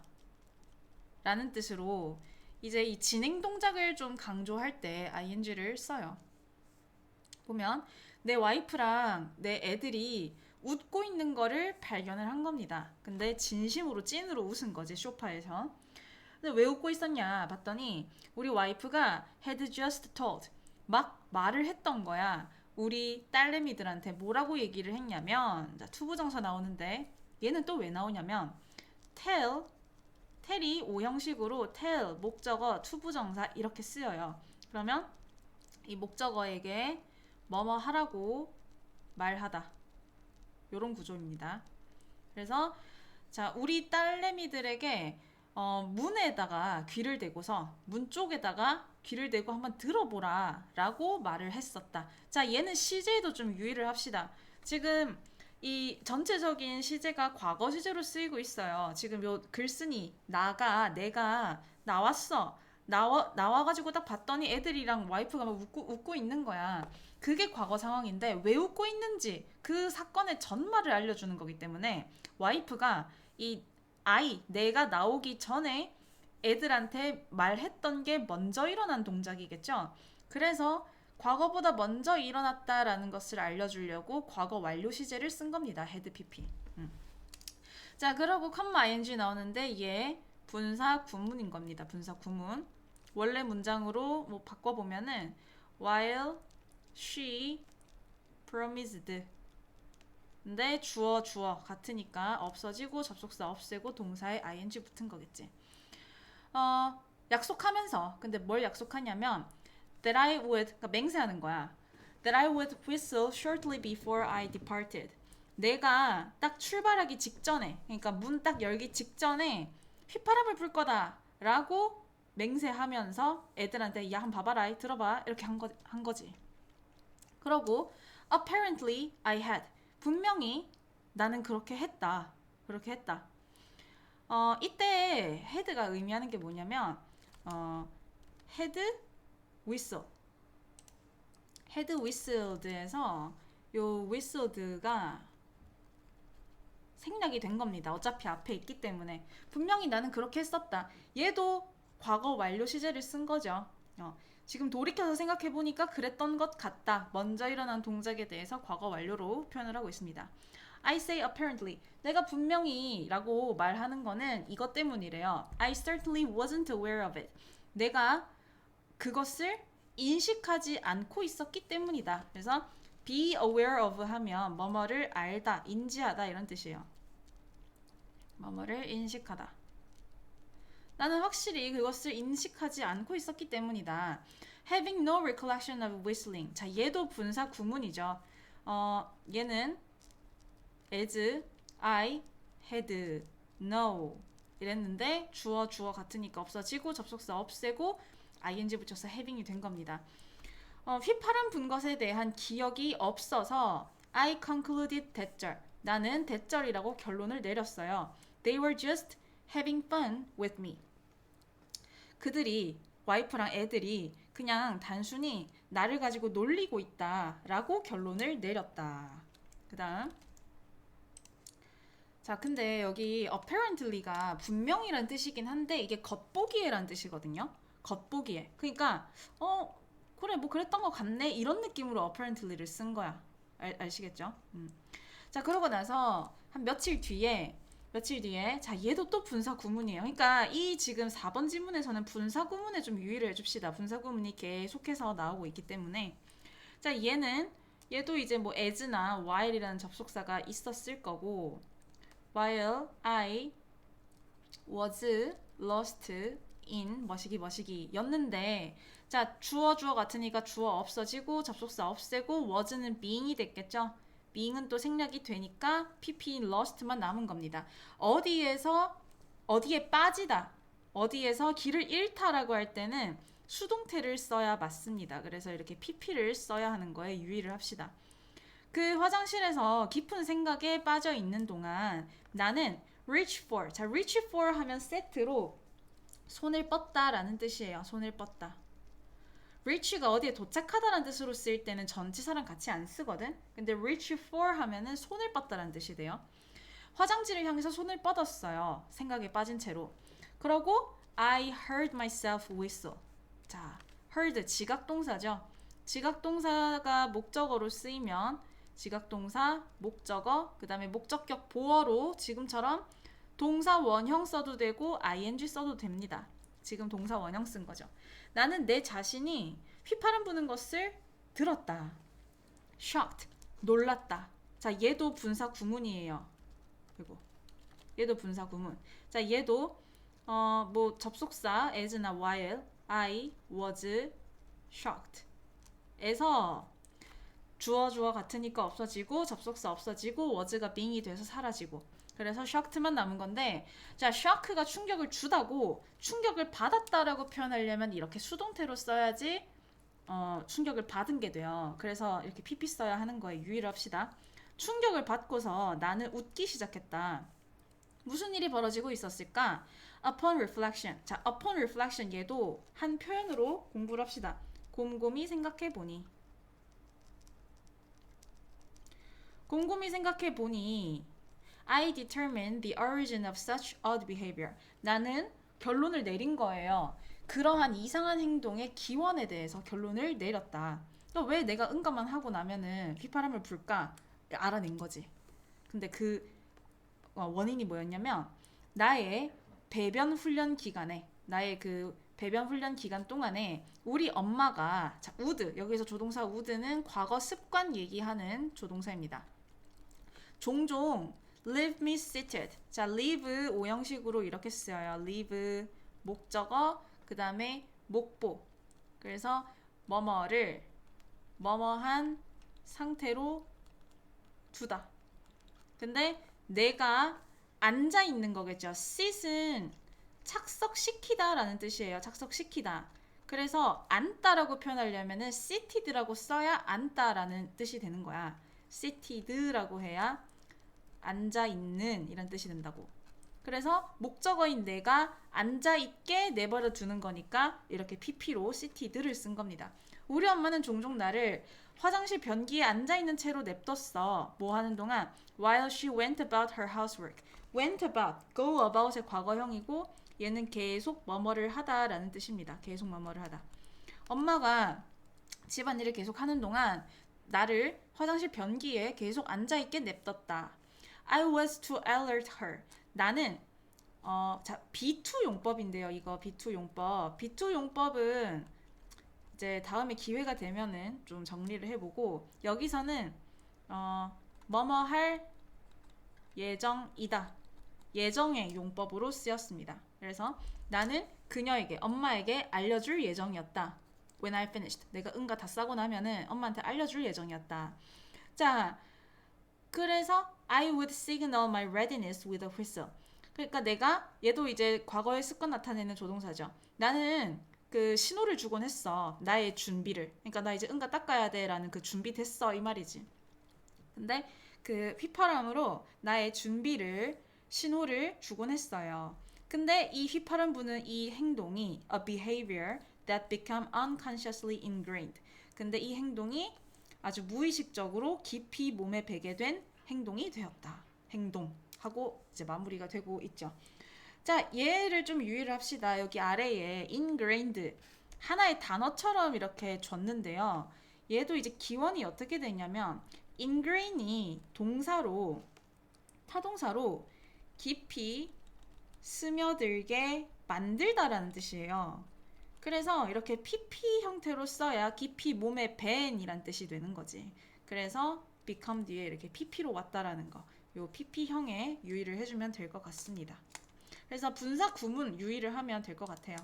라는 뜻으로 이제 이 진행 동작을 좀 강조할 때 ing를 써요. 보면 내 와이프랑 내 애들이 웃고 있는 거를 발견을 한 겁니다. 근데 진심으로 찐으로 웃은 거지, 소파에서. 근데 왜 웃고 있었냐 봤더니 우리 와이프가 had just told 막 말을 했던 거야. 우리 딸내미들한테 뭐라고 얘기를 했냐면, 자, 투부정사 나오는데 얘는 또 왜 나오냐면 tell이 오형식으로 tell 목적어 투부정사 이렇게 쓰여요. 그러면 이 목적어에게 뭐뭐 하라고 말하다 요런 구조입니다. 그래서 자, 우리 딸내미들에게 문에다가 귀를 대고서 문 쪽에다가 귀를 대고 한번 들어보라 라고 말을 했었다. 자, 얘는 시제에도 좀 유의를 합시다. 지금 이 전체적인 시제가 과거 시제로 쓰이고 있어요. 지금 요 글쓴이 내가 나왔어. 나와가지고 딱 봤더니 애들이랑 와이프가 막 웃고 있는 거야. 그게 과거 상황인데 왜 웃고 있는지 그 사건의 전말을 알려주는 거기 때문에 와이프가 내가 나오기 전에 애들한테 말했던 게 먼저 일어난 동작이겠죠. 그래서 과거보다 먼저 일어났다라는 것을 알려주려고 과거 완료 시제를 쓴 겁니다. had pp. 자, 그러고 컴마 ing 나오는데 얘 분사 구문인 겁니다. 분사 구문. 원래 문장으로 뭐 바꿔보면은 while she promised. 근데 주어 같으니까 없어지고 접속사 없애고 동사에 ing 붙은 거겠지. 약속하면서. 근데 뭘 약속하냐면 that I would, 그러니까 맹세하는 거야. that I would whistle shortly before I departed. 내가 딱 출발하기 직전에, 그러니까 문 딱 열기 직전에 휘파람을 불 거다 라고 맹세하면서 애들한테 야 한번 봐봐라 들어봐 이렇게 한 거지. 그러고 apparently I had, 분명히 나는 그렇게 했다. 이때 had가 의미하는 게 뭐냐면 had whistle, had whistled에서 요 whistled가 생략이 된 겁니다. 어차피 앞에 있기 때문에. 분명히 나는 그렇게 했었다. 얘도 과거 완료 시제를 쓴 거죠. 지금 돌이켜서 생각해보니까 그랬던 것 같다. 먼저 일어난 동작에 대해서 과거 완료로 표현을 하고 있습니다. I say apparently. 내가 분명히 라고 말하는 거는 이것 때문이래요. I certainly wasn't aware of it. 내가 그것을 인식하지 않고 있었기 때문이다. 그래서 be aware of 하면 뭐뭐를 알다, 인지하다 이런 뜻이에요. 뭐뭐를 인식하다. 나는 확실히 그것을 인식하지 않고 있었기 때문이다. Having no recollection of whistling. 자, 얘도 분사 구문이죠. 얘는 as I had no 이랬는데 주어 같으니까 없어지고 접속사 없애고 ing 붙여서 having이 된 겁니다. 휘파람 분 것에 대한 기억이 없어서 I concluded 대절. 나는 대절이라고 결론을 내렸어요. They were just having fun with me. 그들이, 와이프랑 애들이 그냥 단순히 나를 가지고 놀리고 있다라고 결론을 내렸다. 그 다음. 자, 근데 여기 apparently가 분명이란 뜻이긴 한데 이게 겉보기에란 뜻이거든요. 겉보기에. 그러니까 그래 뭐 그랬던 것 같네 이런 느낌으로 apparently를 쓴 거야. 아시겠죠? 자, 그러고 나서 한 며칠 뒤에 자, 얘도 또 분사 구문이에요. 그러니까 이 지금 4번 지문에서는 분사 구문에 좀 유의를 해줍시다. 분사 구문이 계속해서 나오고 있기 때문에. 자, 얘도 이제 뭐 as나 while이라는 접속사가 있었을 거고, while I was lost in 머시기 였는데, 자, 주어 같으니까 주어 없어지고 접속사 없애고 was는 being이 됐겠죠. being은 또 생략이 되니까 pp lost만 남은 겁니다. 어디에 빠지다, 어디에서 길을 잃다라고 할 때는 수동태를 써야 맞습니다. 그래서 이렇게 pp를 써야 하는 거에 유의를 합시다. 그 화장실에서 깊은 생각에 빠져 있는 동안 나는 reach for. 자, reach for 하면 세트로 손을 뻗다라는 뜻이에요. 손을 뻗다. reach가 어디에 도착하다라는 뜻으로 쓰일 때는 전치사랑 같이 안 쓰거든. 근데 reach for 하면은 손을 뻗다라는 뜻이 돼요. 화장지를 향해서 손을 뻗었어요. 생각에 빠진 채로. 그러고 I heard myself whistle. 자, heard 지각동사죠. 지각동사가 목적어로 쓰이면 지각동사, 목적어, 그 다음에 목적격 보어로 지금처럼 동사 원형 써도 되고 ing 써도 됩니다. 지금 동사 원형 쓴 거죠. 나는 내 자신이 휘파람 부는 것을 들었다. shocked, 놀랐다. 자, 얘도 분사 구문이에요. 그리고 얘도 분사 구문. 자, 얘도 뭐 접속사 as나 while I was shocked 에서 주어 같으니까 없어지고 접속사 없어지고 was가 being이 돼서 사라지고, 그래서 shocked만 남은 건데, 자, shock가 충격을 주다고 충격을 받았다라고 표현하려면 이렇게 수동태로 써야지 충격을 받은 게 돼요. 그래서 이렇게 pp 써야 하는 거에 유의를 합시다. 충격을 받고서 나는 웃기 시작했다. 무슨 일이 벌어지고 있었을까? upon reflection. 자, upon reflection 얘도 한 표현으로 공부를 합시다. 곰곰이 생각해보니. 곰곰이 생각해보니 I determined the origin of such odd behavior. 나는 결론을 내린 거예요. 그러한 이상한 행동의 기원에 대해서 결론을 내렸다. 또 왜 내가 응가만 하고 나면은 휘파람을 불까? 알아낸 거지. 근데 그 원인이 뭐였냐면 나의 배변 훈련 기간에 나의 그 배변 훈련 기간 동안에 우리 엄마가 자, would 여기서 조동사 would는 과거 습관 얘기하는 조동사입니다. 종종 leave me seated. 자, leave 오형식으로 이렇게 쓰여요. leave 목적어 그 다음에 목보. 그래서 뭐뭐를 뭐뭐한 상태로 두다. 근데 내가 앉아 있는 거겠죠. sit은 착석시키다 라는 뜻이에요. 착석시키다. 그래서 앉다라고 표현하려면은 seated라고 써야 앉다라는 뜻이 되는 거야. seated라고 해야 앉아 있는 이란 뜻이 된다고. 그래서 목적어인 내가 앉아 있게 내버려 두는 거니까 이렇게 pp로 seated를 쓴 겁니다. 우리 엄마는 종종 나를 화장실 변기에 앉아 있는 채로 냅뒀어. 뭐 하는 동안 while she went about her housework. went about, go about의 과거형이고 얘는 계속 뭐뭐를 하다라는 뜻입니다. 계속 뭐뭐를 하다. 엄마가 집안일을 계속 하는 동안 나를 화장실 변기에 계속 앉아있게 냅뒀다. I was to alert her. 나는 자 B2 용법인데요. 이거 B2 용법. B2 용법은 이제 다음에 기회가 되면은 좀 정리를 해보고 여기서는 뭐뭐 할 예정이다. 예정의 용법으로 쓰였습니다. 그래서 나는 그녀에게 엄마에게 알려줄 예정이었다. When I finished. 내가 응가 다 싸고 나면은 엄마한테 알려줄 예정이었다. 자, 그래서 I would signal my readiness with a whistle. 그러니까 내가 얘도 이제 과거의 습관 나타내는 조동사죠. 나는 그 신호를 주곤 했어. 나의 준비를. 그러니까 나 이제 응가 닦아야 돼라는 그 준비됐어 이 말이지. 근데 그 휘파람으로 나의 준비를 신호를 주곤 했어요. 근데 이 휘파람 부는 이 행동이 a behavior that become unconsciously ingrained. 근데 이 행동이 아주 무의식적으로 깊이 몸에 배게 된 행동이 되었다. 행동하고 이제 마무리가 되고 있죠. 자, 얘를 좀 유의를 합시다. 여기 아래에 ingrained 하나의 단어처럼 이렇게 줬는데요. 얘도 이제 기원이 어떻게 되냐면 ingrain이 동사로 타동사로 깊이 스며들게 만들다라는 뜻이에요. 그래서 이렇게 pp 형태로 써야 깊이 몸에 밴이란 뜻이 되는 거지. 그래서 become 뒤에 이렇게 pp로 왔다라는 거. 요 pp형에 유의를 해주면 될 것 같습니다. 그래서 분사 구문 유의를 하면 될 것 같아요.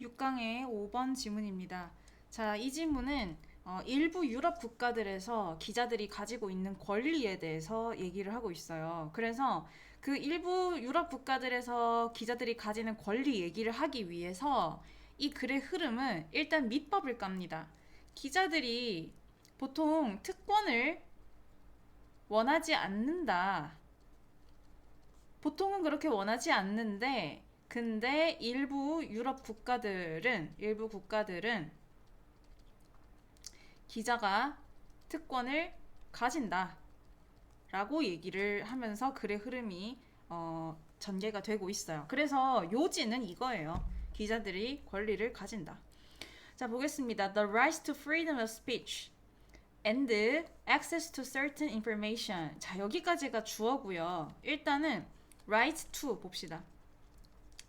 6강의 5번 지문입니다. 자, 이 지문은 일부 유럽 국가들에서 기자들이 가지고 있는 권리에 대해서 얘기를 하고 있어요. 그래서 그 일부 유럽 국가들에서 기자들이 가지는 권리 얘기를 하기 위해서 이 글의 흐름은 일단 밑밥을 깝니다. 기자들이 보통 특권을 원하지 않는다. 보통은 그렇게 원하지 않는데 근데 일부 유럽 국가들은 기자가 특권을 가진다 라고 얘기를 하면서 글의 흐름이 전개가 되고 있어요. 그래서 요지는 이거예요. 기자들이 권리를 가진다. 자, 보겠습니다. The right to freedom of speech and access to certain information. 자, 여기까지가 주어고요. 일단은 right to 봅시다.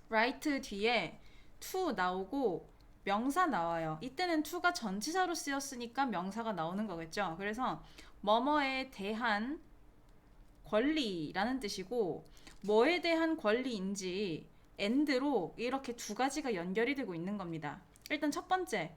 right 뒤에 to 나오고 명사 나와요. 이때는 to가 전치사로 쓰였으니까 명사가 나오는 거겠죠. 그래서 뭐뭐에 대한 권리라는 뜻이고 뭐에 대한 권리인지 and로 이렇게 두 가지가 연결이 되고 있는 겁니다. 일단 첫 번째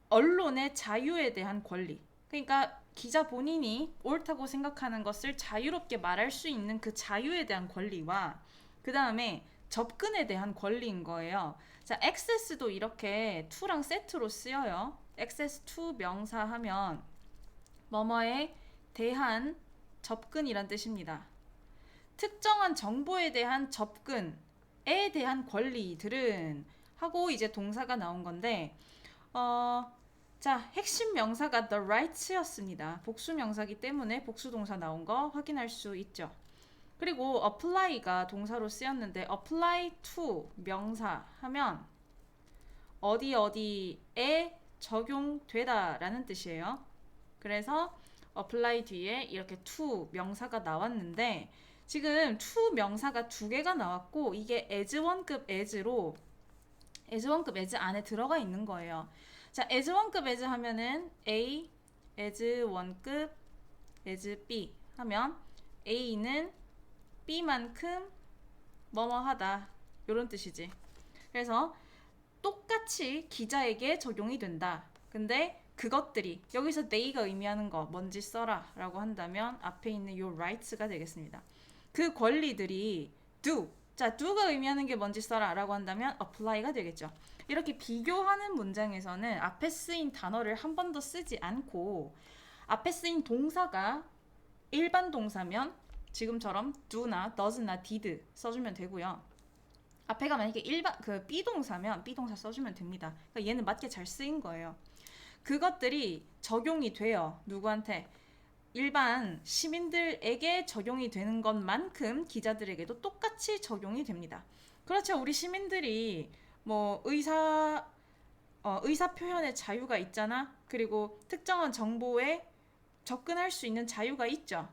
언론의 자유에 대한 권리. 그러니까 기자 본인이 옳다고 생각하는 것을 자유롭게 말할 수 있는 그 자유에 대한 권리와 그 다음에 접근에 대한 권리인 거예요. 자, access도 이렇게 to랑 세트로 쓰여요. access to 명사 하면 뭐뭐에 대한 접근이란 뜻입니다. 특정한 정보에 대한 접근에 대한 권리들은 하고 이제 동사가 나온 건데 자, 핵심 명사가 the rights였습니다. 복수 명사기 때문에 복수 동사 나온 거 확인할 수 있죠. 그리고 apply가 동사로 쓰였는데 apply to 명사 하면 어디에 적용되다 라는 뜻이에요. 그래서 apply 뒤에 이렇게 to 명사가 나왔는데 지금 to 명사가 두 개가 나왔고 이게 as 1급 as로 as 1급 as 안에 들어가 있는 거예요. 자, as 1급 as 하면은 A as 1급 as B 하면 A는 B만큼 뭐뭐 하다 이런 뜻이지. 그래서 똑같이 기자에게 적용이 된다. 근데 그것들이 여기서 they가 의미하는 거 뭔지 써라 라고 한다면 앞에 있는 요 rights가 되겠습니다. 그 권리들이 do, 자 do가 의미하는 게 뭔지 써라 라고 한다면 apply가 되겠죠. 이렇게 비교하는 문장에서는 앞에 쓰인 단어를 한 번도 쓰지 않고 앞에 쓰인 동사가 일반 동사면 지금처럼 do나 does나 did 써주면 되고요. 앞에가 만약에 그 비동사면 비동사 써주면 됩니다. 그러니까 얘는 맞게 잘 쓰인 거예요. 그것들이 적용이 돼요. 누구한테? 일반 시민들에게 적용이 되는 것만큼 기자들에게도 똑같이 적용이 됩니다. 그렇죠. 우리 시민들이 뭐 의사 표현의 자유가 있잖아. 그리고 특정한 정보에 접근할 수 있는 자유가 있죠.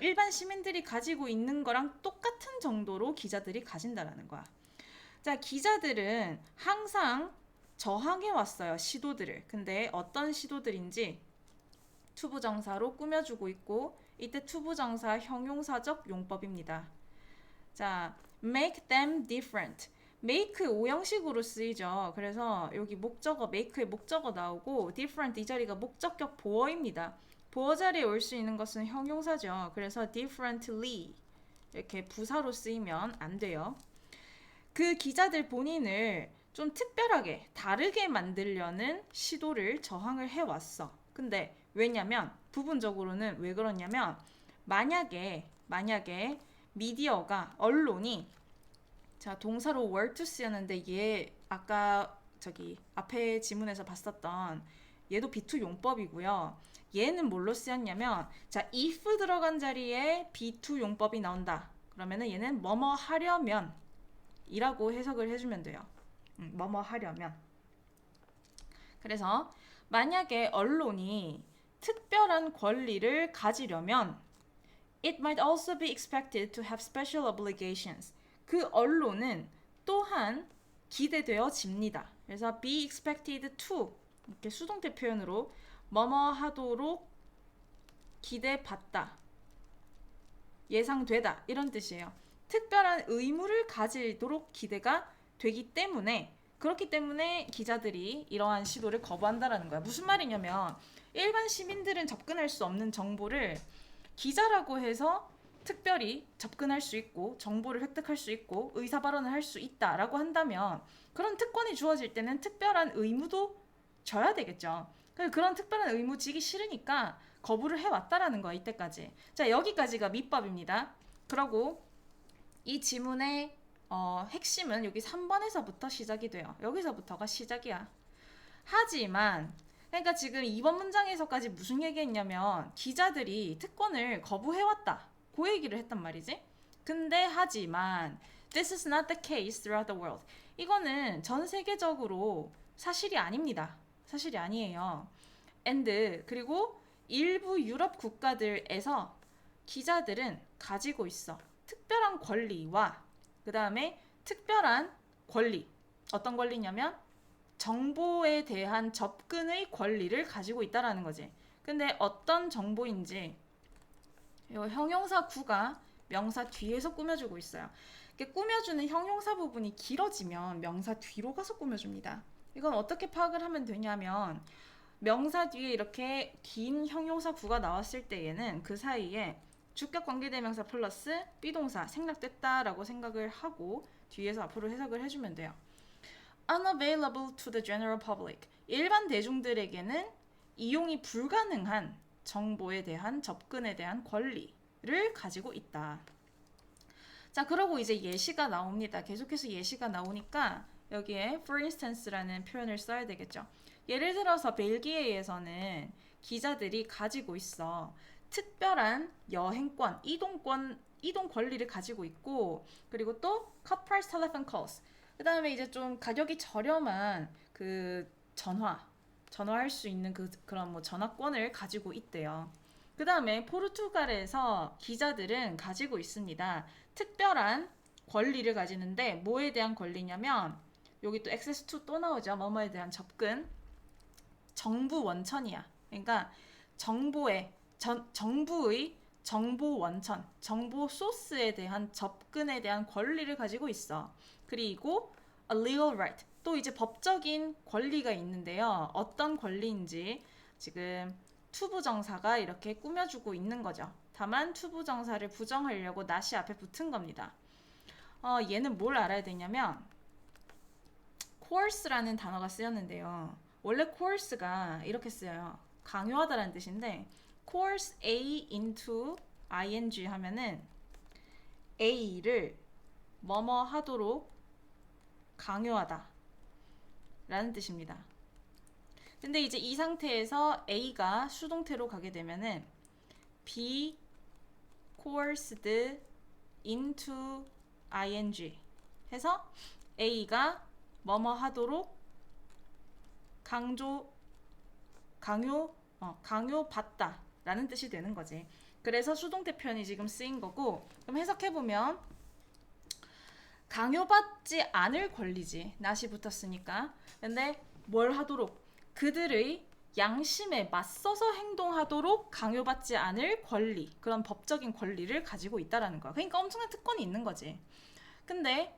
일반 시민들이 가지고 있는 거랑 똑같은 정도로 기자들이 가진다라는 거야. 자, 기자들은 항상 저항해 왔어요. 시도들을. 근데 어떤 시도들인지 투부정사로 꾸며주고 있고 이때 투부정사 형용사적 용법입니다. 자, make them different. make 오형식으로 쓰이죠. 그래서 여기 목적어, make의 목적어 나오고 different 이 자리가 목적격 보어입니다. 보어 자리에 올 수 있는 것은 형용사죠. 그래서 differently 이렇게 부사로 쓰이면 안 돼요. 그 기자들 본인을 좀 특별하게 다르게 만들려는 시도를 저항을 해왔어. 근데 왜냐면 부분적으로는 왜 그러냐면 만약에 미디어가 언론이 자 동사로 were to 쓰였는데 얘 아까 저기 앞에 지문에서 봤었던 얘도 be2 용법이고요. 얘는 뭘로 쓰였냐면 자 if 들어간 자리에 be2 용법이 나온다. 그러면은 얘는 뭐뭐 하려면 이라고 해석을 해주면 돼요. 뭐뭐 하려면. 그래서 만약에 언론이 특별한 권리를 가지려면 it might also be expected to have special obligations. 그 언론은 또한 기대되어집니다. 그래서 be expected to 이렇게 수동태 표현으로 뭐뭐 하도록 기대받다, 예상되다 이런 뜻이에요. 특별한 의무를 가지도록 기대가 되기 때문에 그렇기 때문에 기자들이 이러한 시도를 거부한다라는 거야. 무슨 말이냐면 일반 시민들은 접근할 수 없는 정보를 기자라고 해서 특별히 접근할 수 있고 정보를 획득할 수 있고 의사 발언을 할 수 있다라고 한다면 그런 특권이 주어질 때는 특별한 의무도 져야 되겠죠. 그런 특별한 의무 지기 싫으니까 거부를 해왔다라는 거야 이때까지. 자 여기까지가 밑밥입니다. 그러고 이 지문의 핵심은 여기 3번에서부터 시작이 돼요. 여기서부터가 시작이야. 하지만 그러니까 지금 2번 문장에서까지 무슨 얘기했냐면 기자들이 특권을 거부해왔다. 그 얘기를 했단 말이지. 근데 하지만 this is not the case throughout the world. 이거는 전 세계적으로 사실이 아닙니다. 사실이 아니에요. and 그리고 일부 유럽 국가들에서 기자들은 가지고 있어. 특별한 권리와 그 다음에 특별한 권리. 어떤 권리냐면 정보에 대한 접근의 권리를 가지고 있다라는 거지. 근데 어떤 정보인지 이 형용사 구가 명사 뒤에서 꾸며주고 있어요. 이렇게 꾸며주는 형용사 부분이 길어지면 명사 뒤로 가서 꾸며줍니다. 이건 어떻게 파악을 하면 되냐면 명사 뒤에 이렇게 긴 형용사 구가 나왔을 때에는 그 사이에 주격 관계대명사 플러스 비동사 생략됐다라고 생각을 하고 뒤에서 앞으로 해석을 해주면 돼요. Unavailable to the general public. 일반 대중들에게는 이용이 불가능한 정보에 대한 접근에 대한 권리를 가지고 있다. 자, 그러고 이제 예시가 나옵니다. 계속해서 예시가 나오니까 여기에 for instance라는 표현을 써야 되겠죠. 예를 들어서 벨기에에서는 기자들이 가지고 있어. 특별한 여행권, 이동 권리를 가지고 있고 그리고 또 cut price telephone calls. 그 다음에 이제 좀 가격이 저렴한 그 전화할 수 있는 그런 뭐 전화권을 가지고 있대요. 그 다음에 포르투갈에서 기자들은 가지고 있습니다. 특별한 권리를 가지는데 뭐에 대한 권리냐면 여기 또 access to 또 나오죠. 뭐뭐에 대한 접근. 정부 원천이야. 그러니까 정부의 정보 원천, 정보 소스에 대한 접근에 대한 권리를 가지고 있어. 그리고 a legal right. 또 이제 법적인 권리가 있는데요. 어떤 권리인지 지금 투부정사가 이렇게 꾸며주고 있는 거죠. 다만 투부정사를 부정하려고 not이 앞에 붙은 겁니다. 얘는 뭘 알아야 되냐면 course라는 단어가 쓰였는데요. 원래 course가 이렇게 쓰여요. 강요하다라는 뜻인데 course A into ing 하면은 A를 뭐뭐 하도록 강요하다 라는 뜻입니다. 근데 이제 이 상태에서 A가 수동태로 가게 되면은 be coerced into ing 해서 A가 뭐뭐 하도록 강요받다 라는 뜻이 되는 거지. 그래서 수동태 표현이 지금 쓰인 거고, 그럼 해석해보면 강요받지 않을 권리지. not이 붙었으니까. 근데 뭘 하도록? 그들의 양심에 맞서서 행동하도록 강요받지 않을 권리, 그런 법적인 권리를 가지고 있다라는 거야. 그러니까 엄청난 특권이 있는 거지. 근데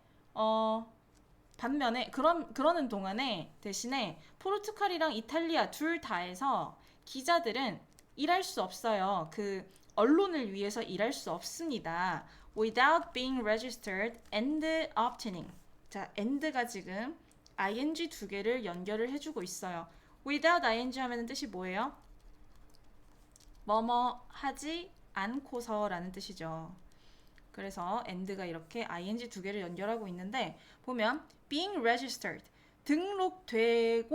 반면에 그러는 동안에 대신에 포르투갈이랑 이탈리아 둘 다에서 기자들은 일할 수 없어요. 그 언론을 위해서 일할 수 없습니다. Without being registered and obtaining. 자, and가 지금 ing 두 개를 연결을 해주고 있어요. Without ing 하면 뜻이 뭐예요? 뭐뭐 하지 않고서라는 뜻이죠. 그래서 and가 이렇게 ing 두 개를 연결하고 있는데 보면 being registered 등록되어서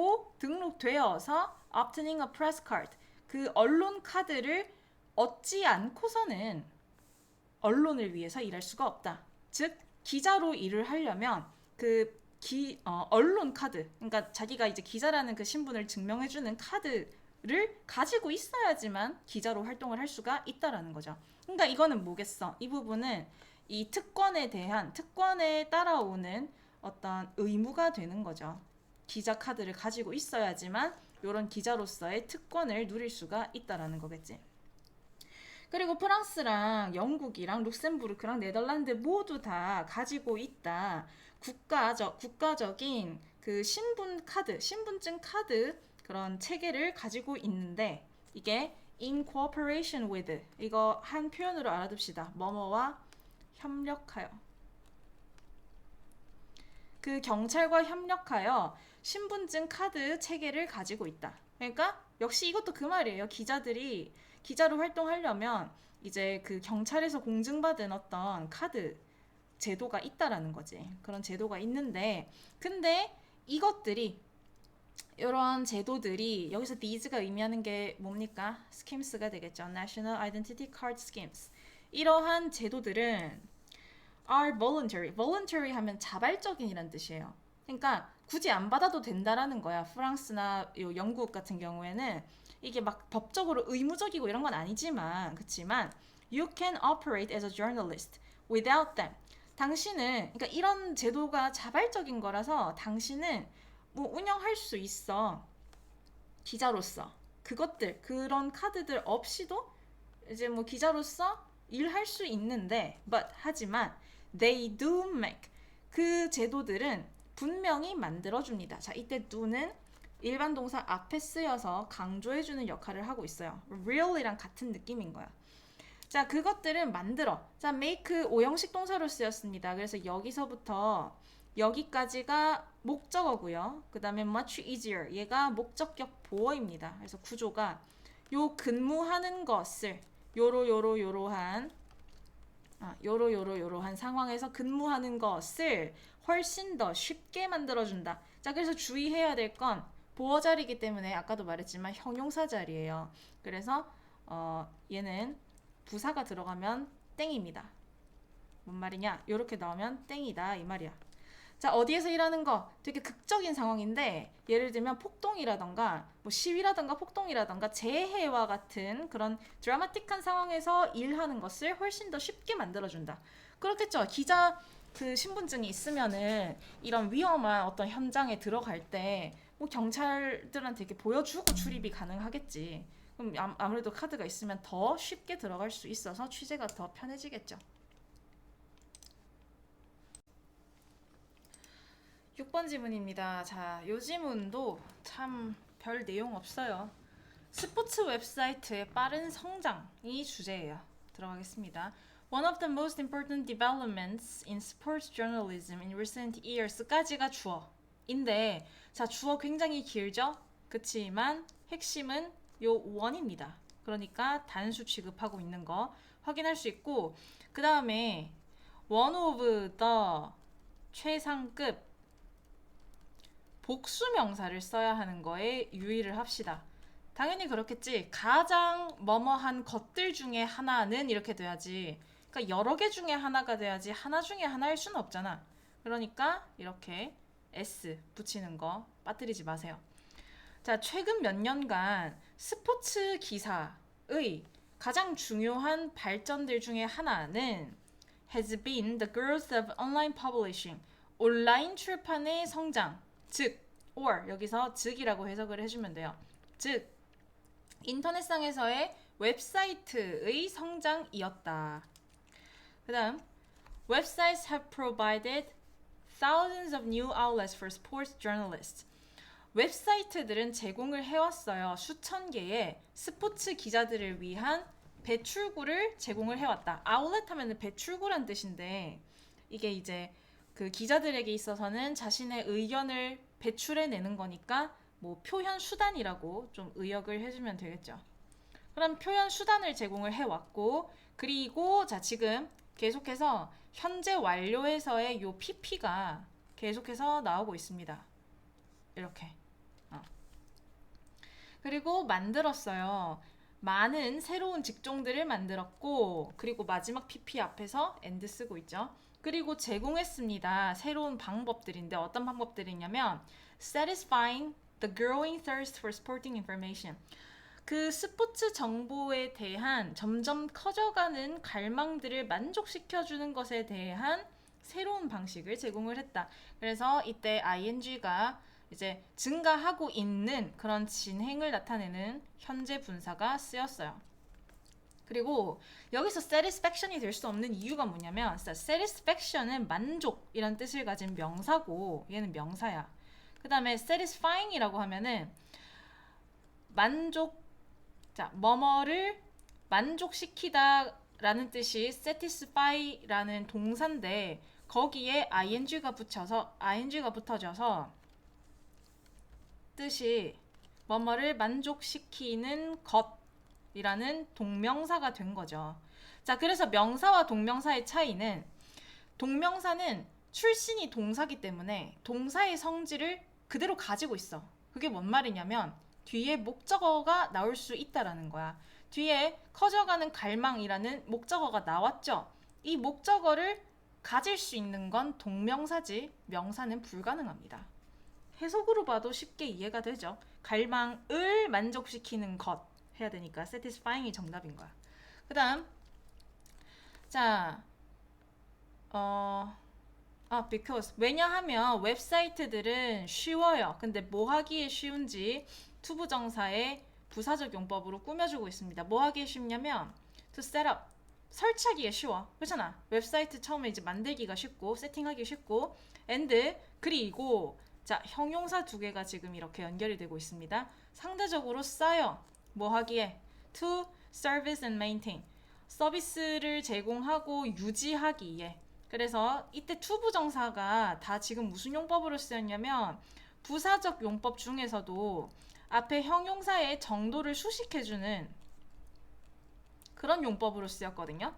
obtaining a press card 그 언론 카드를 얻지 않고서는 언론을 위해서 일할 수가 없다. 즉 기자로 일을 하려면 언론 카드 그러니까 자기가 이제 기자라는 그 신분을 증명해주는 카드를 가지고 있어야지만 기자로 활동을 할 수가 있다라는 거죠. 그러니까 이거는 뭐겠어? 이 부분은 이 특권에 따라오는 어떤 의무가 되는 거죠. 기자 카드를 가지고 있어야지만 이런 기자로서의 특권을 누릴 수가 있다라는 거겠지. 그리고 프랑스랑 영국이랑 룩셈부르크랑 네덜란드 모두 다 가지고 있다. 국가적인 그 신분증 카드 그런 체계를 가지고 있는데 이게 in cooperation with 이거 한 표현으로 알아둡시다. 뭐뭐와 협력하여. 그 경찰과 협력하여 신분증 카드 체계를 가지고 있다. 그러니까 역시 이것도 그 말이에요. 기자들이 기자로 활동하려면 이제 그 경찰에서 공증받은 어떤 카드 제도가 있다라는 거지. 그런 제도가 있는데 근데 이런 제도들이 여기서 these가 의미하는 게 뭡니까? schemes가 되겠죠. National Identity Card Schemes. 이러한 제도들은 are voluntary. voluntary 하면 자발적인이란 뜻이에요. 그러니까 굳이 안 받아도 된다라는 거야. 프랑스나 영국 같은 경우에는 이게 막 법적으로 의무적이고 이런 건 아니지만 그렇지만 you can operate as a journalist without them. 당신은 그러니까 이런 제도가 자발적인 거라서 당신은 뭐 운영할 수 있어. 기자로서 그런 카드들 없이도 이제 뭐 기자로서 일할 수 있는데 하지만 they do make 그 제도들은 분명히 만들어줍니다. 자, 이때 do는 일반 동사 앞에 쓰여서 강조해주는 역할을 하고 있어요. really랑 같은 느낌인 거야. 자, 그것들은 만들어. 자, make 오형식 동사로 쓰였습니다. 그래서 여기서부터 여기까지가 목적어고요. 그 다음에 much easier 얘가 목적격 보어입니다. 그래서 구조가 요 근무하는 것을 요러한 상황에서 근무하는 것을 훨씬 더 쉽게 만들어준다. 자, 그래서 주의해야 될 건 보어 자리이기 때문에 아까도 말했지만 형용사 자리예요. 그래서 얘는 부사가 들어가면 땡입니다. 뭔 말이냐? 이렇게 나오면 땡이다 이 말이야. 자, 어디에서 일하는 거 되게 극적인 상황인데 예를 들면 폭동이라던가 뭐 시위라던가 폭동이라던가 재해와 같은 그런 드라마틱한 상황에서 일하는 것을 훨씬 더 쉽게 만들어준다. 그렇겠죠. 기자 그 신분증이 있으면은 이런 위험한 어떤 현장에 들어갈 때 뭐 경찰들한테 이렇게 보여주고 출입이 가능하겠지. 그럼 아무래도 카드가 있으면 더 쉽게 들어갈 수 있어서 취재가 더 편해지겠죠. 6번 지문입니다. 자, 요 지문도 참 별 내용 없어요. 스포츠 웹사이트의 빠른 성장이 주제예요. 들어가겠습니다. One of the most important developments in sports journalism in recent years까지가 주어인데, 자, 주어 굉장히 길죠? 그치만 핵심은 요 원입니다. 그러니까 단수 취급하고 있는 거 확인할 수 있고, 그 다음에 one of the 최상급 복수 명사를 써야 하는 거에 유의를 합시다. 당연히 그렇겠지. 가장 뭐뭐한 것들 중에 하나는 이렇게 돼야지. 그러니까 여러 개 중에 하나가 돼야지 하나 중에 하나일 수는 없잖아. 그러니까 이렇게 S 붙이는 거 빠뜨리지 마세요. 자, 최근 몇 년간 스포츠 기사의 가장 중요한 발전들 중에 하나는 has been the growth of online publishing. 온라인 출판의 성장. 즉, or 여기서 즉이라고 해석을 해주면 돼요. 즉, 인터넷상에서의 웹사이트의 성장이었다. 그 다음, websites have provided thousands of new outlets for sports journalists. 웹사이트들은 제공을 해왔어요. 수천 개의 스포츠 기자들을 위한 배출구를 제공을 해왔다. 아울렛 하면 배출구란 뜻인데 이게 이제 그 기자들에게 있어서는 자신의 의견을 배출해내는 거니까 뭐 표현 수단이라고 좀 의역을 해주면 되겠죠. 그럼 표현 수단을 제공을 해왔고, 그리고 자, 지금 계속해서 현재 완료에서의 요 PP가 계속해서 나오고 있습니다. 이렇게. 그리고 만들었어요. 많은 새로운 직종들을 만들었고, 그리고 마지막 PP 앞에서 and 쓰고 있죠. 그리고 제공했습니다. 새로운 방법들인데 어떤 방법들이냐면 satisfying the growing thirst for sporting information. 그 스포츠 정보에 대한 점점 커져가는 갈망들을 만족시켜주는 것에 대한 새로운 방식을 제공을 했다. 그래서 이때 ing가 이제 증가하고 있는 그런 진행을 나타내는 현재 분사가 쓰였어요. 그리고 여기서 satisfaction이 될 수 없는 이유가 뭐냐면 satisfaction은 만족이란 뜻을 가진 명사고 얘는 명사야. 그 다음에 satisfying이라고 하면은 만족, 자, 뭐뭐를 만족시키다 라는 뜻이 satisfy라는 동사인데 거기에 ing가 붙어져서 뜻이 뭐뭐를 만족시키는 것이라는 동명사가 된 거죠. 자, 그래서 명사와 동명사의 차이는 동명사는 출신이 동사기 때문에 동사의 성질을 그대로 가지고 있어. 그게 뭔 말이냐면 뒤에 목적어가 나올 수 있다라는 거야. 뒤에 커져가는 갈망이라는 목적어가 나왔죠. 이 목적어를 가질 수 있는 건 동명사지 명사는 불가능합니다. 해석으로 봐도 쉽게 이해가 되죠. 갈망을 만족시키는 것 해야 되니까 satisfying이 정답인 거야. 그 다음 자 because 왜냐하면 웹사이트들은 쉬워요. 근데 뭐 하기에 쉬운지 투부정사의 부사적 용법으로 꾸며주고 있습니다. 뭐 하기에 쉽냐면 to set up 설치하기가 쉬워. 그렇잖아. 웹사이트 처음에 이제 만들기가 쉽고 세팅하기 쉽고 and 그리고 자, 형용사 두 개가 지금 이렇게 연결이 되고 있습니다. 상대적으로 싸요. 뭐 하기에? To service and maintain. 서비스를 제공하고 유지하기에. 그래서 이때 to 부정사가 다 지금 무슨 용법으로 쓰였냐면 부사적 용법 중에서도 앞에 형용사의 정도를 수식해주는 그런 용법으로 쓰였거든요.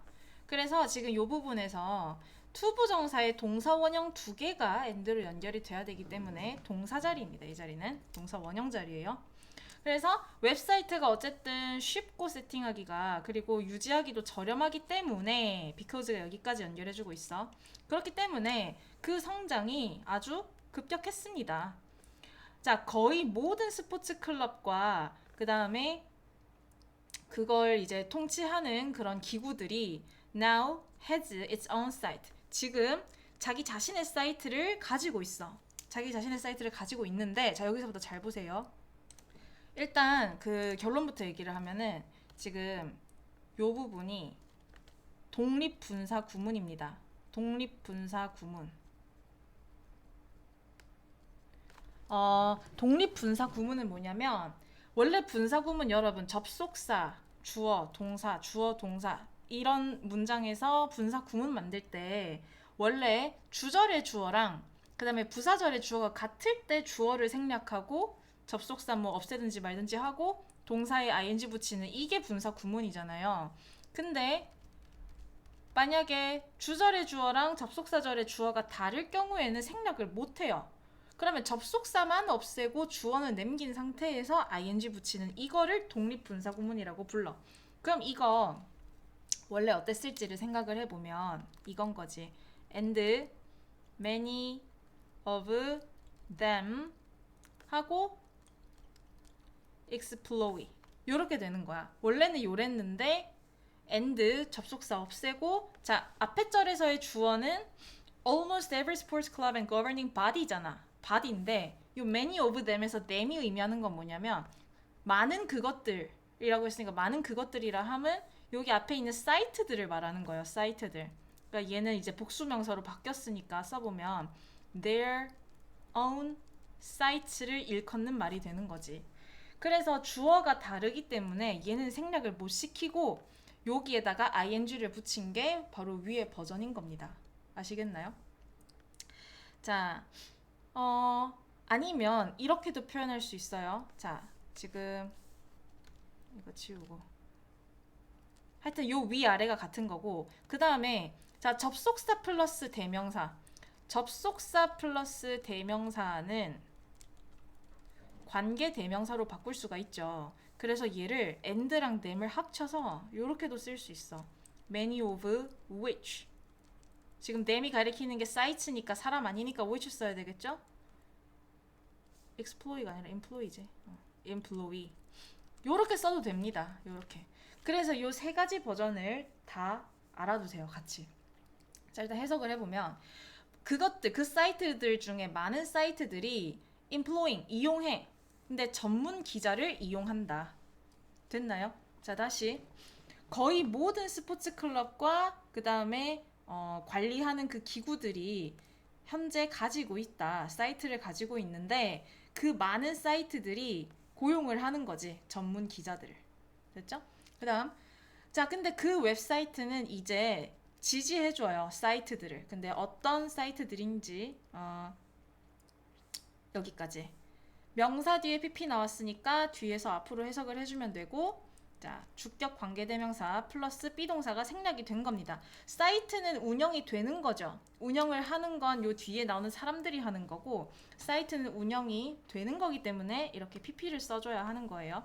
그래서 지금 이 부분에서 투부정사의 동사 원형 두 개가 and로 연결이 돼야 되기 때문에 동사 자리입니다. 이 자리는 동사 원형 자리예요. 그래서 웹사이트가 어쨌든 쉽고 세팅하기가 그리고 유지하기도 저렴하기 때문에 because가 여기까지 연결해주고 있어. 그렇기 때문에 그 성장이 아주 급격했습니다. 자, 거의 모든 스포츠 클럽과 그 다음에 그걸 이제 통치하는 그런 기구들이 now has its own site. 지금 자기 자신의 사이트를 가지고 있어. 자기 자신의 사이트를 가지고 있는데, 자, 여기서부터 잘 보세요. 일단 그 결론부터 얘기를 하면은 지금 요 부분이 독립분사 구문입니다. 독립분사 구문. 독립분사 구문은 뭐냐면 원래 분사 구문 여러분 접속사, 주어, 동사, 주어, 동사 이런 문장에서 분사 구문 만들 때 원래 주절의 주어랑 그 다음에 부사절의 주어가 같을 때 주어를 생략하고 접속사 뭐 없애든지 말든지 하고 동사에 ing 붙이는 이게 분사 구문이잖아요. 근데 만약에 주절의 주어랑 접속사절의 주어가 다를 경우에는 생략을 못해요. 그러면 접속사만 없애고 주어는 남긴 상태에서 ing 붙이는 이거를 독립분사 구문이라고 불러. 그럼 이거 원래 어땠을지를 생각을 해보면 이건 거지. And many of them 하고 exploit 요렇게 되는 거야. 원래는 요랬는데 and 접속사 없애고 자 앞에 절에서의 주어는 almost every sports club and governing body잖아. body인데 요 many of them에서 them이 의미하는 건 뭐냐면 많은 그것들이라고 했으니까 많은 그것들이라 함은 여기 앞에 있는 사이트들을 말하는 거예요. 사이트들. 그러니까 얘는 이제 복수명사로 바뀌었으니까 써보면 their own sites를 일컫는 말이 되는 거지. 그래서 주어가 다르기 때문에 얘는 생략을 못 시키고 여기에다가 ing를 붙인 게 바로 위의 버전인 겁니다. 아시겠나요? 자, 아니면 이렇게도 표현할 수 있어요. 자, 지금 이거 지우고 하여튼 요 위아래가 같은 거고 그 다음에 자 접속사 플러스 대명사 접속사 플러스 대명사는 관계 대명사로 바꿀 수가 있죠. 그래서 얘를 and랑 them을 합쳐서 요렇게도 쓸 수 있어. many of which 지금 them이 가리키는 게 sites니까 사람 아니니까 which 써야 되겠죠? exploit가 아니라 employee지. employee 요렇게 써도 됩니다. 요렇게. 그래서 요 세 가지 버전을 다 알아두세요. 같이. 자 일단 해석을 해보면 그것들 그 사이트들 중에 많은 사이트들이 employing 이용해. 근데 전문 기자를 이용한다. 됐나요? 자 다시 거의 모든 스포츠 클럽과 그 다음에 관리하는 그 기구들이 현재 가지고 있다. 사이트를 가지고 있는데 그 많은 사이트들이 고용을 하는 거지. 전문 기자들을. 됐죠? 그 다음 자 근데 그 웹사이트는 이제 지지해줘요. 사이트들을. 근데 어떤 사이트들인지 여기까지. 명사 뒤에 pp 나왔으니까 뒤에서 앞으로 해석을 해주면 되고 자 주격 관계대명사 플러스 비동사가 생략이 된 겁니다. 사이트는 운영이 되는 거죠. 운영을 하는 건 요 뒤에 나오는 사람들이 하는 거고 사이트는 운영이 되는 거기 때문에 이렇게 pp를 써줘야 하는 거예요.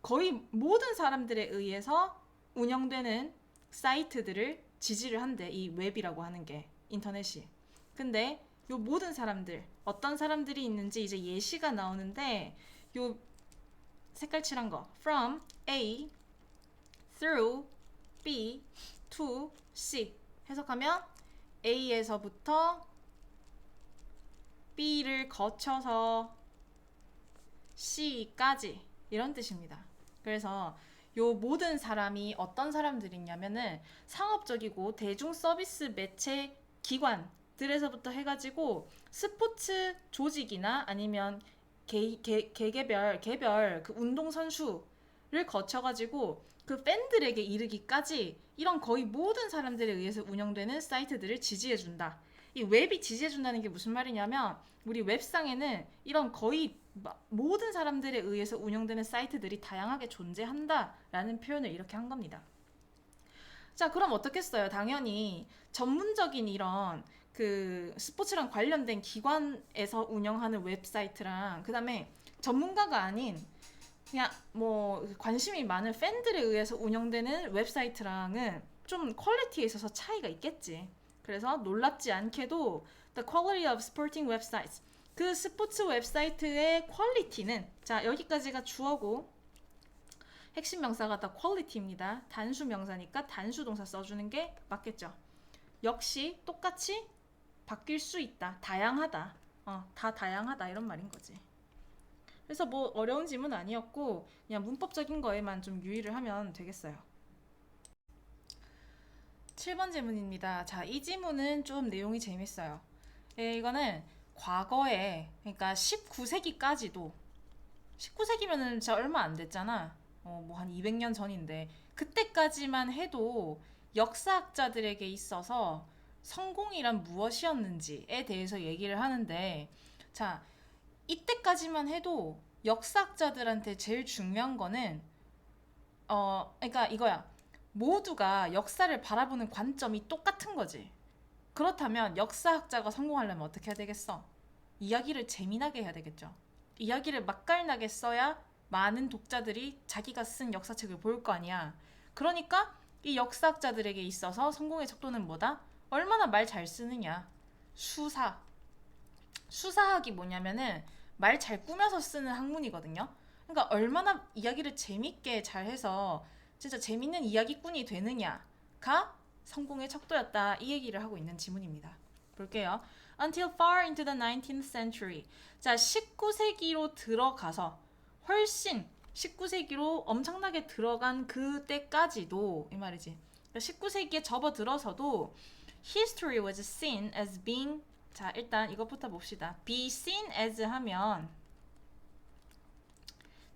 거의 모든 사람들에 의해서 운영되는 사이트들을 지지를 한대. 이 웹이라고 하는 게 인터넷이. 근데 요 모든 사람들 어떤 사람들이 있는지 이제 예시가 나오는데 요 색깔 칠한 거 from A through B to C 해석하면 A에서부터 B를 거쳐서 C까지 이런 뜻입니다. 그래서 요 모든 사람이 어떤 사람들이냐면은 상업적이고 대중 서비스 매체 기관들에서부터 해가지고 스포츠 조직이나 아니면 개별 그 운동선수를 거쳐가지고 그 팬들에게 이르기까지 이런 거의 모든 사람들에 의해서 운영되는 사이트들을 지지해준다. 이 웹이 지지해준다는 게 무슨 말이냐면 우리 웹상에는 이런 거의 모든 사람들에 의해서 운영되는 사이트들이 다양하게 존재한다라는 표현을 이렇게 한 겁니다. 자, 그럼 어떻겠어요? 당연히 전문적인 이런 그 스포츠랑 관련된 기관에서 운영하는 웹사이트랑 그 다음에 전문가가 아닌 그냥 뭐 관심이 많은 팬들에 의해서 운영되는 웹사이트랑은 좀 퀄리티에 있어서 차이가 있겠지. 그래서 놀랍지 않게도 the quality of sporting websites, 그 스포츠 웹사이트의 퀄리티는, 자 여기까지가 주어고 핵심 명사가 다 quality입니다. 단수 명사니까 단수 동사 써주는 게 맞겠죠. 역시 똑같이 바뀔 수 있다. 다양하다. 다 다양하다 이런 말인 거지. 그래서 뭐 어려운 질문 아니었고 그냥 문법적인 거에만 좀 유의를 하면 되겠어요. 7번 질문입니다. 자, 이 질문은 좀 내용이 재밌어요. 이거는 과거에, 그러니까 19세기까지도, 19세기면은 진짜 얼마 안 됐잖아. 뭐 한 200년 전인데 그때까지만 해도 역사학자들에게 있어서 성공이란 무엇이었는지에 대해서 얘기를 하는데, 자, 이때까지만 해도 역사학자들한테 제일 중요한 거는 그러니까 이거야. 모두가 역사를 바라보는 관점이 똑같은 거지. 그렇다면 역사학자가 성공하려면 어떻게 해야 되겠어? 이야기를 재미나게 해야 되겠죠. 이야기를 맛깔나게 써야 많은 독자들이 자기가 쓴 역사책을 볼 거 아니야. 그러니까 이 역사학자들에게 있어서 성공의 척도는 뭐다? 얼마나 말 잘 쓰느냐. 수사. 수사학이 뭐냐면은 말 잘 꾸며서 쓰는 학문이거든요. 그러니까 얼마나 이야기를 재밌게 잘해서 진짜 재밌는 이야기꾼이 되느냐가 성공의 척도였다. 이 얘기를 하고 있는 지문입니다. 볼게요. Until far into the 19th century. 자, 19세기로 들어가서 훨씬 19세기로 엄청나게 들어간 그때까지도 이 말이지. 19세기에 접어들어서도 history was seen as being, 자 일단 이것부터 봅시다. be seen as 하면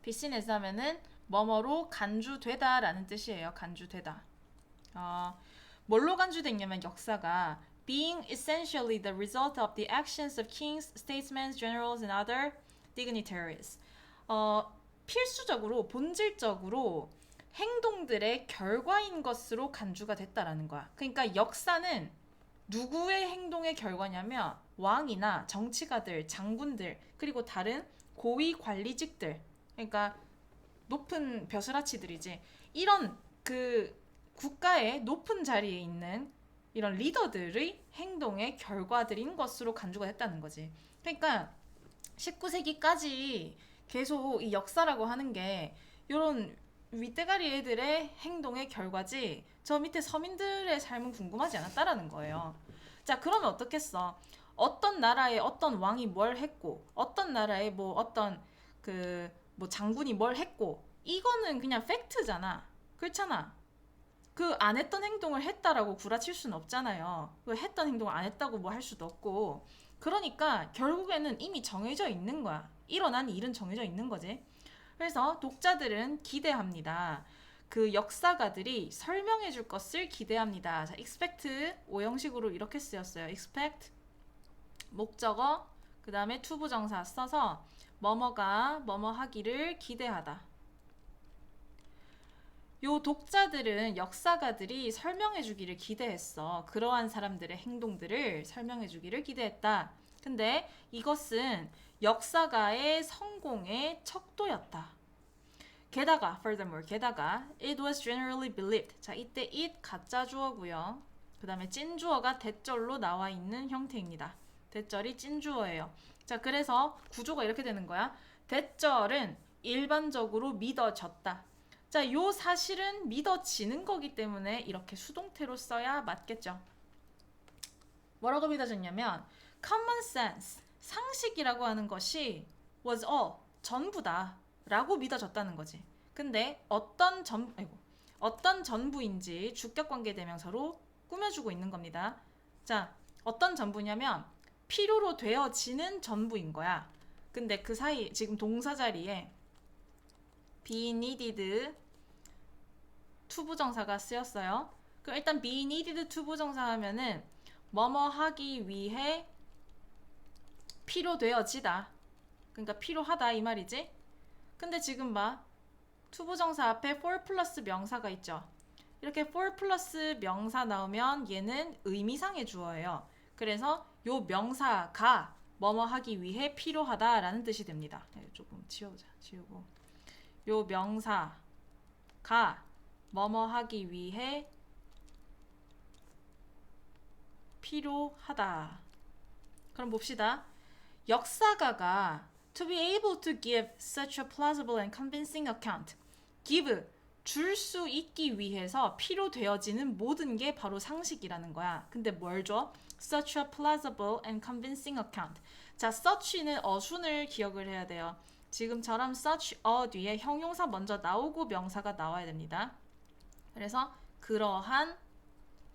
be seen as 하면은 뭐뭐로 간주되다 라는 뜻이에요. 간주되다. 뭘로 간주됐냐면 역사가 being essentially the result of the actions of kings, statesmen, generals and other dignitaries. 필수적으로 본질적으로 행동들의 결과인 것으로 간주가 됐다라는 거야. 그러니까 역사는 누구의 행동의 결과냐면 왕이나 정치가들, 장군들, 그리고 다른 고위 관리직들, 그러니까 높은 벼슬아치들이지. 이런 그 국가의 높은 자리에 있는 이런 리더들의 행동의 결과들인 것으로 간주가 됐다는 거지. 그러니까 19세기까지 계속 이 역사라고 하는 게 이런 윗대가리 애들의 행동의 결과지 저 밑에 서민들의 삶은 궁금하지 않았다라는 거예요. 자, 그러면 어떻겠어? 어떤 나라의 어떤 왕이 뭘 했고 어떤 나라의 뭐 어떤 그 뭐 장군이 뭘 했고 이거는 그냥 팩트잖아. 그렇잖아. 그 안 했던 행동을 했다라고 구라칠 수는 없잖아요. 그 했던 행동을 안 했다고 뭐 할 수도 없고. 그러니까 결국에는 이미 정해져 있는 거야. 일어난 일은 정해져 있는 거지. 그래서 독자들은 기대합니다. 그 역사가들이 설명해 줄 것을 기대합니다. 자, expect 오형식으로 이렇게 쓰였어요. expect 목적어 그 다음에 투부정사 써서 뭐뭐가 뭐뭐 하기를 기대하다. 요 독자들은 역사가들이 설명해 주기를 기대했어. 그러한 사람들의 행동들을 설명해 주기를 기대했다. 근데 이것은 역사가의 성공의 척도였다. 게다가, furthermore, 게다가 it was generally believed. 자, 이때 it 가짜 주어고요. 그 다음에 찐 주어가 대절로 나와 있는 형태입니다. 대절이 찐 주어예요. 자, 그래서 구조가 이렇게 되는 거야. 대절은 일반적으로 믿어졌다. 자, 요 사실은 믿어지는 거기 때문에 이렇게 수동태로 써야 맞겠죠. 뭐라고 믿어졌냐면 common sense, 상식이라고 하는 것이 was all, 전부다 라고 믿어졌다는 거지. 근데 어떤 전부인지 주격관계 대명사로 꾸며주고 있는 겁니다. 자, 어떤 전부냐면 필요로 되어지는 전부인 거야. 근데 그 사이 지금 동사 자리에 be needed 투부정사가 쓰였어요. 그럼 일단 be needed 투부정사 하면은 뭐뭐 하기 위해 필요되어지다. 그러니까 필요하다 이 말이지. 근데 지금 봐. 투부정사 앞에 for 플러스 명사가 있죠. 이렇게 for 플러스 명사 나오면 얘는 의미상의 주어예요. 그래서 요 명사가 뭐뭐 하기 위해 필요하다라는 뜻이 됩니다. 조금 지우자. 지우고 요 명사가 뭐뭐 하기 위해 필요하다. 그럼 봅시다. 역사가가 to be able to give such a plausible and convincing account. give 줄 수 있기 위해서 필요되어지는 모든 게 바로 상식이라는 거야. 근데 뭘 줘? such a plausible and convincing account. 자, such는 어순을 기억을 해야 돼요. 지금처럼 such a 뒤에 형용사 먼저 나오고 명사가 나와야 됩니다. 그래서 그러한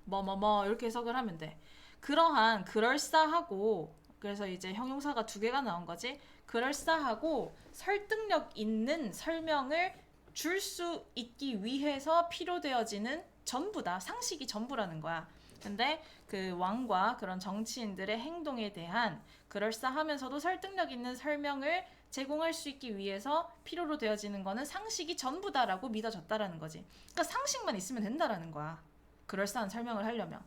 뭐뭐뭐 이렇게 해석을 하면 돼. 그러한 그럴싸하고 그래서 이제 형용사가 두 개가 나온 거지. 그럴싸하고 설득력 있는 설명을 줄 수 있기 위해서 필요되어지는 전부다. 상식이 전부라는 거야. 근데 그 왕과 그런 정치인들의 행동에 대한 그럴싸하면서도 설득력 있는 설명을 제공할 수 있기 위해서 필요로 되어지는 거는 상식이 전부다라고 믿어졌다라는 거지. 그러니까 상식만 있으면 된다라는 거야. 그럴싸한 설명을 하려면.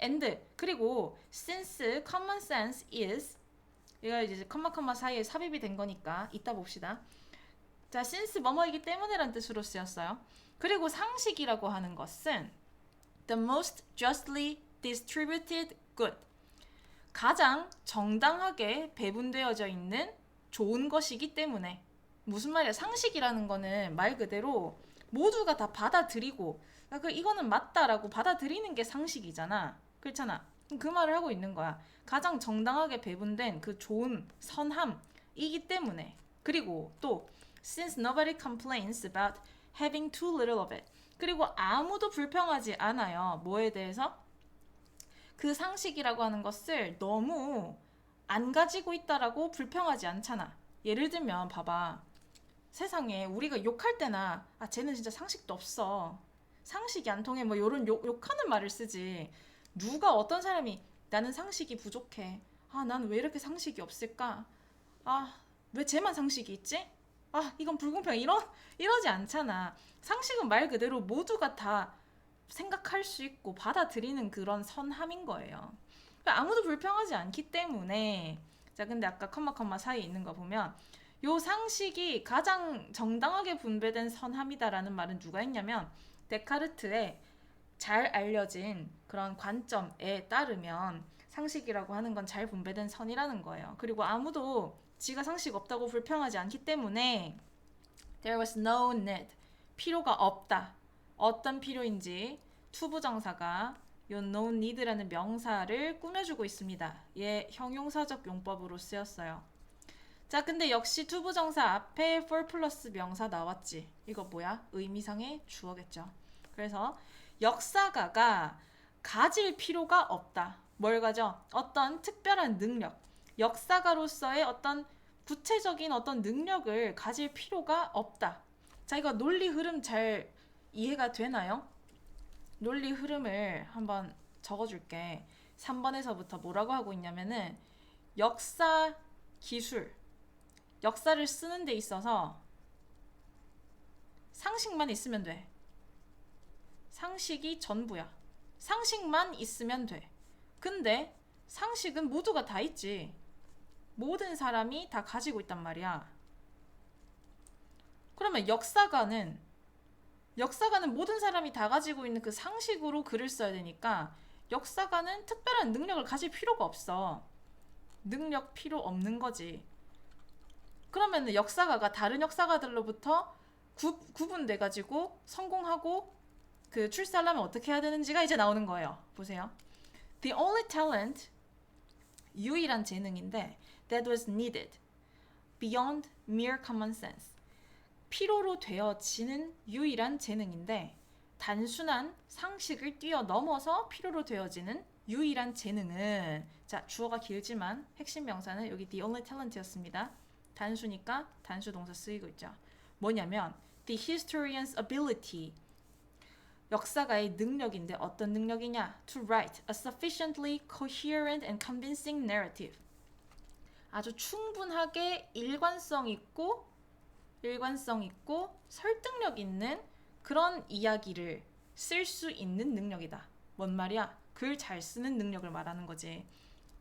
and 그리고 since common sense is 이거 이제 컴마 사이에 삽입이 된 거니까 이따 봅시다. 자, since 뭐뭐이기 때문에란 뜻으로 쓰였어요. 그리고 상식이라고 하는 것은 the most justly distributed good 가장 정당하게 배분되어져 있는 좋은 것이기 때문에 무슨 말이야? 상식이라는 거는 말 그대로 모두가 다 받아들이고 이거는 맞다라고 받아들이는 게 상식이잖아. 그렇잖아. 그 말을 하고 있는 거야. 가장 정당하게 배분된 그 좋은 선함이기 때문에. 그리고 또 since nobody complains about having too little of it. 그리고 아무도 불평하지 않아요. 뭐에 대해서? 그 상식이라고 하는 것을 너무 안 가지고 있다라고 불평하지 않잖아. 예를 들면 봐봐. 세상에 우리가 욕할 때나 쟤는 진짜 상식도 없어. 상식이 안 통해 뭐 요런 욕하는 말을 쓰지. 누가 어떤 사람이 나는 상식이 부족해. 난 왜 이렇게 상식이 없을까? 왜 쟤만 상식이 있지? 이건 불공평해. 이러지 않잖아. 상식은 말 그대로 모두가 다 생각할 수 있고 받아들이는 그런 선함인 거예요. 그러니까 아무도 불평하지 않기 때문에 자, 근데 아까 컴마 사이에 있는 거 보면 요 상식이 가장 정당하게 분배된 선함이다라는 말은 누가 했냐면 데카르트의 잘 알려진 그런 관점에 따르면 상식이라고 하는 건 잘 분배된 선이라는 거예요. 그리고 아무도 지가 상식 없다고 불평하지 않기 때문에 there was no need 필요가 없다. 어떤 필요인지 투부정사가 요 no need라는 명사를 꾸며주고 있습니다. 얘 형용사적 용법으로 쓰였어요. 자, 근데 역시 투부정사 앞에 for 플러스 명사 나왔지. 이거 뭐야? 의미상의 주어겠죠. 그래서 역사가가 가질 필요가 없다. 뭘 가져? 어떤 특별한 능력. 역사가로서의 어떤 구체적인 어떤 능력을 가질 필요가 없다. 자, 이거 논리 흐름 잘 이해가 되나요? 논리 흐름을 한번 적어줄게. 3번에서부터 뭐라고 하고 있냐면은 역사 기술, 역사를 쓰는 데 있어서 상식만 있으면 돼. 상식이 전부야. 상식만 있으면 돼. 근데 상식은 모두가 다 있지. 모든 사람이 다 가지고 있단 말이야. 그러면 역사가는 모든 사람이 다 가지고 있는 그 상식으로 글을 써야 되니까 역사가는 특별한 능력을 가질 필요가 없어. 능력 필요 없는 거지. 그러면 역사가가 다른 역사가들로부터 구분돼가지고 성공하고 그 출세하려면 어떻게 해야 되는지가 이제 나오는 거예요. 보세요. The only talent, 유일한 재능인데 that was needed beyond mere common sense. 필요로 되어지는 유일한 재능인데 단순한 상식을 뛰어넘어서 필요로 되어지는 유일한 재능은 자, 주어가 길지만 핵심 명사는 여기 the only talent였습니다. 단수니까 단수 동사 쓰이고 있죠. 뭐냐면 the historian's ability 역사가의 능력인데 어떤 능력이냐? To write a sufficiently coherent and convincing narrative. 아주 충분하게 일관성 있고 설득력 있는 그런 이야기를 쓸 수 있는 능력이다. 뭔 말이야? 글 잘 쓰는 능력을 말하는 거지.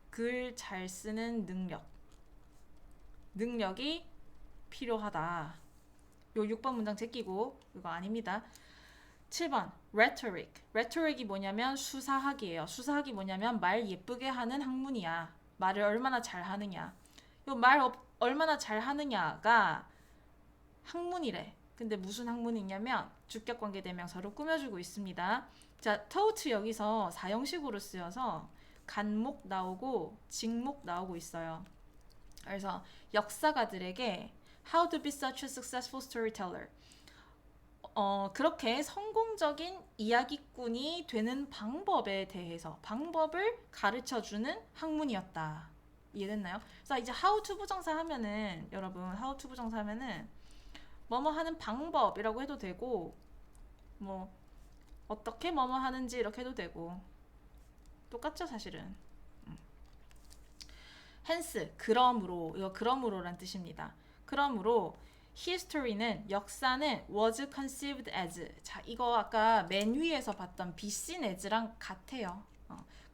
글 잘 쓰는 능력이 필요하다. 요 6번 문장 제끼고 이거 아닙니다. 7번 rhetoric. rhetoric이 뭐냐면 수사학이에요. 수사학이 뭐냐면 말 예쁘게 하는 학문이야. 말을 얼마나 잘 하느냐. 요 말 얼마나 잘 하느냐가 학문이래. 근데 무슨 학문이냐면 주격관계 대명사로 꾸며주고 있습니다. 자, taught 여기서 사형식으로 쓰여서 간목 나오고 직목 나오고 있어요. 그래서 역사가들에게 How to be such a successful storyteller. 그렇게 성공적인 이야기꾼이 되는 방법에 대해서 방법을 가르쳐주는 학문이었다. 이해됐나요? 그래서 이제 how to 부정사 하면은 여러분 how to 부정사 하면은 뭐뭐 하는 방법이라고 해도 되고 뭐 어떻게 뭐뭐 하는지 이렇게 해도 되고 똑같죠 사실은. hence 그러므로 이거 그러므로란 뜻입니다. 그러므로 history는 역사는 was conceived as 자 이거 아까 맨 위에서 봤던 be seen as랑 같아요.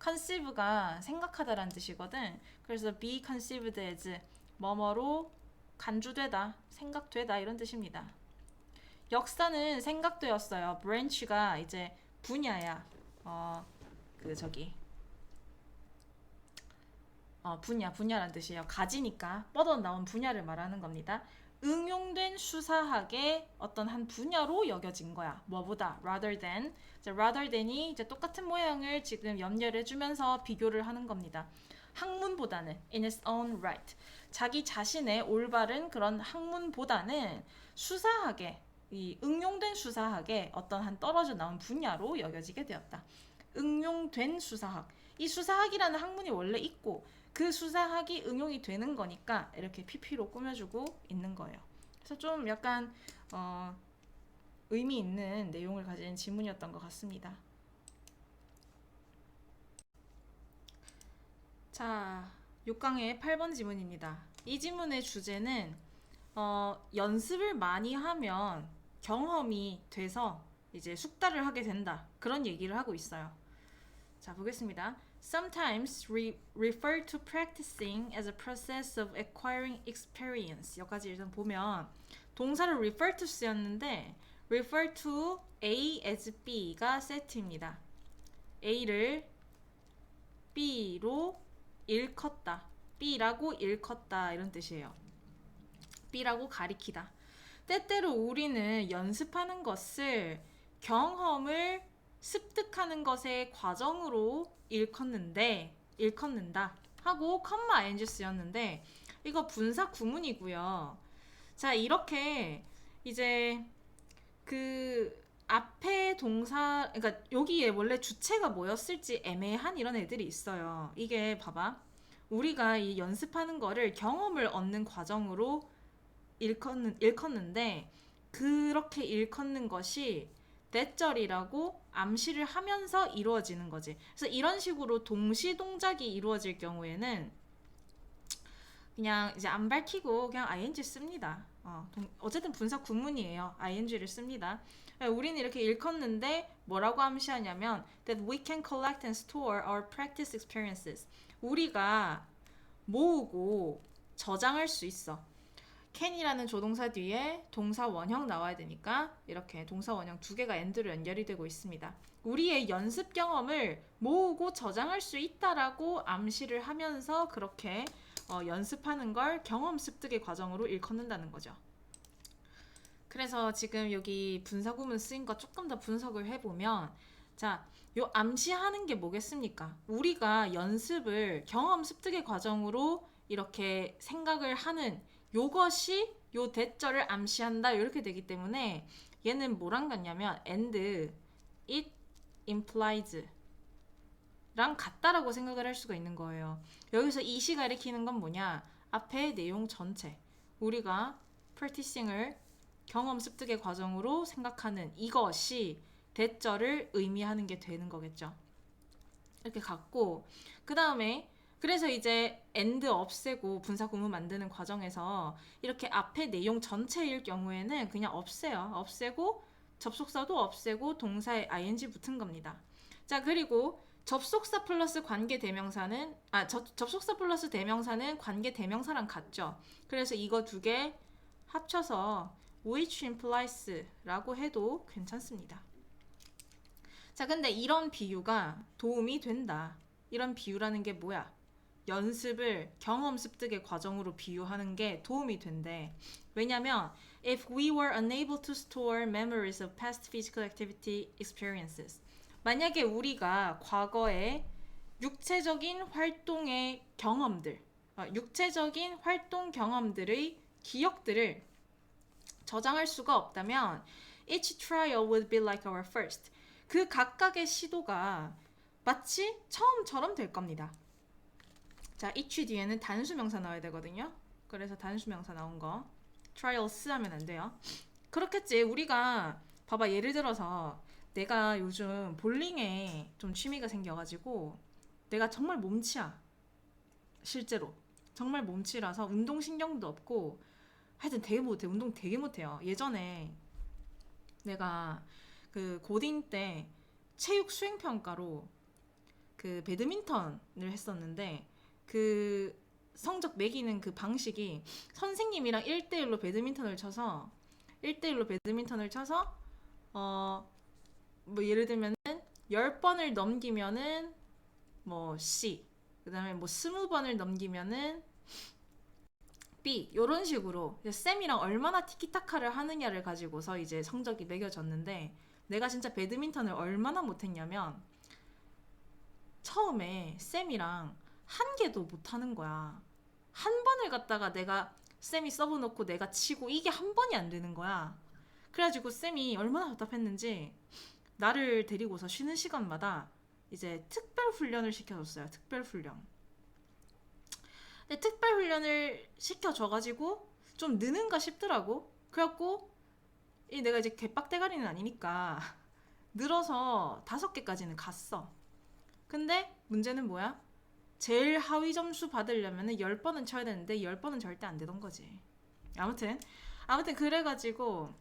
conceive가 생각하다라는 뜻이거든. 그래서 be conceived as 뭐뭐로 간주되다, 생각되다 이런 뜻입니다. 역사는 생각되었어요. branch가 이제 분야야. 분야란 뜻이에요. 가지니까 뻗어나온 분야를 말하는 겁니다. 응용된 수사학의 어떤 한 분야로 여겨진 거야. 뭐보다 rather than. 이제 rather than이 이제 똑같은 모양을 지금 염려를 해주면서 비교를 하는 겁니다. 학문보다는 in its own right. 자기 자신의 올바른 그런 학문보다는 수사학의 이 응용된 수사학의 어떤 한 떨어져 나온 분야로 여겨지게 되었다. 응용된 수사학. 이 수사학이라는 학문이 원래 있고 그 수사학이 응용이 되는 거니까 이렇게 PP로 꾸며주고 있는 거예요. 그래서 좀 약간 의미 있는 내용을 가진 지문이었던 것 같습니다. 자, 6강의 8번 지문입니다. 이 지문의 주제는 연습을 많이 하면 경험이 돼서 이제 숙달을 하게 된다. 그런 얘기를 하고 있어요. 자, 보겠습니다. Sometimes refer to practicing as a process of acquiring experience. 여기까지 일단 보면 동사를 refer to 쓰였는데 refer to A as B가 세트입니다. A를 B로 일컫다. B라고 일컫다 이런 뜻이에요. B라고 가리키다. 때때로 우리는 연습하는 것을 경험을 습득하는 것의 과정으로 일컫는다 하고 컴마 ing 쓰였는데 이거 분사 구문이고요. 자, 이렇게 이제 그 앞에 동사 그러니까 여기에 원래 주체가 뭐였을지 애매한 이런 애들이 있어요. 이게 봐봐. 우리가 이 연습하는 거를 경험을 얻는 과정으로 일컫는데 그렇게 일컫는 것이 대절이라고 암시를 하면서 이루어지는 거지. 그래서 이런 식으로 동시 동작이 이루어질 경우에는 그냥 이제 안 밝히고 그냥 ing 씁니다. 어쨌든 분사 구문이에요. ing를 씁니다. 우리는 이렇게 일컫는데 뭐라고 암시하냐면 that we can collect and store our practice experiences. 우리가 모으고 저장할 수 있어. can이라는 조동사 뒤에 동사 원형 나와야 되니까 이렇게 동사 원형 두 개가 and로 연결이 되고 있습니다. 우리의 연습 경험을 모으고 저장할 수 있다라고 암시를 하면서 그렇게 연습하는 걸 경험 습득의 과정으로 일컫는다는 거죠. 그래서 지금 여기 분사구문 쓰인 거 조금 더 분석을 해보면 자, 요 암시하는 게 뭐겠습니까? 우리가 연습을 경험 습득의 과정으로 이렇게 생각을 하는 요것이 요 대절을 암시한다 이렇게 되기 때문에 얘는 뭐랑 같냐면 and it implies 랑 같다라고 생각을 할 수가 있는 거예요. 여기서 이시 가리키는 건 뭐냐? 앞에 내용 전체 우리가 practicing을 경험 습득의 과정으로 생각하는 이것이 대절을 의미하는 게 되는 거겠죠. 이렇게 같고 그 다음에 그래서 이제 and 없애고 분사 구문 만드는 과정에서 이렇게 앞에 내용 전체일 경우에는 그냥 없애요. 없애고 접속사도 없애고 동사에 ing 붙은 겁니다. 자, 그리고 접속사 플러스 관계 대명사는 접속사 플러스 대명사는 관계 대명사랑 같죠. 그래서 이거 두 개 합쳐서 which implies 라고 해도 괜찮습니다. 자, 근데 이런 비유가 도움이 된다. 이런 비유라는 게 뭐야? 연습을 경험 습득의 과정으로 비유하는 게 도움이 된대. 왜냐면 if we were unable to store memories of past physical activity experiences, 만약에 우리가 과거의 육체적인 활동의 경험들, 육체적인 활동 경험들의 기억들을 저장할 수가 없다면 each trial would be like our first. 그 각각의 시도가 마치 처음처럼 될 겁니다. 자, each 뒤에는 단수명사 나와야 되거든요. 그래서 단수명사 나온 거 trials 하면 안 돼요. 그렇겠지. 우리가 봐봐, 예를 들어서 내가 요즘 볼링에 좀 취미가 생겨가지고 내가 정말 몸치야. 실제로 정말 몸치라서 운동신경도 없고 하여튼 되게 못해. 운동 되게 못해요. 예전에 내가 그 고딩 때 체육 수행평가로 그 배드민턴을 했었는데 그 성적 매기는 그 방식이 선생님이랑 1대1로 배드민턴을 쳐서 뭐 예를 들면은 10번을 넘기면은 뭐 C, 그 다음에 뭐 20번을 넘기면은 B, 요런 식으로 쌤이랑 얼마나 티키타카를 하느냐를 가지고서 이제 성적이 매겨졌는데 내가 진짜 배드민턴을 얼마나 못했냐면 처음에 쌤이랑 한 개도 못하는 거야. 한 번을 갖다가 내가 쌤이 서브 놓고 내가 치고 이게 한 번이 안 되는 거야. 그래가지고 쌤이 얼마나 답답했는지 나를 데리고서 쉬는 시간마다 이제 특별 훈련을 시켜줬어요. 특별 훈련. 근데 특별 훈련을 시켜줘가지고 좀 느는가 싶더라고. 그래갖고 내가 이제 개빡대가리는 아니니까 늘어서 5개까지는 갔어. 근데 문제는 뭐야? 제일 하위 점수 받으려면 10번은 쳐야 되는데 10번은 절대 안 되던 거지. 아무튼 그래가지고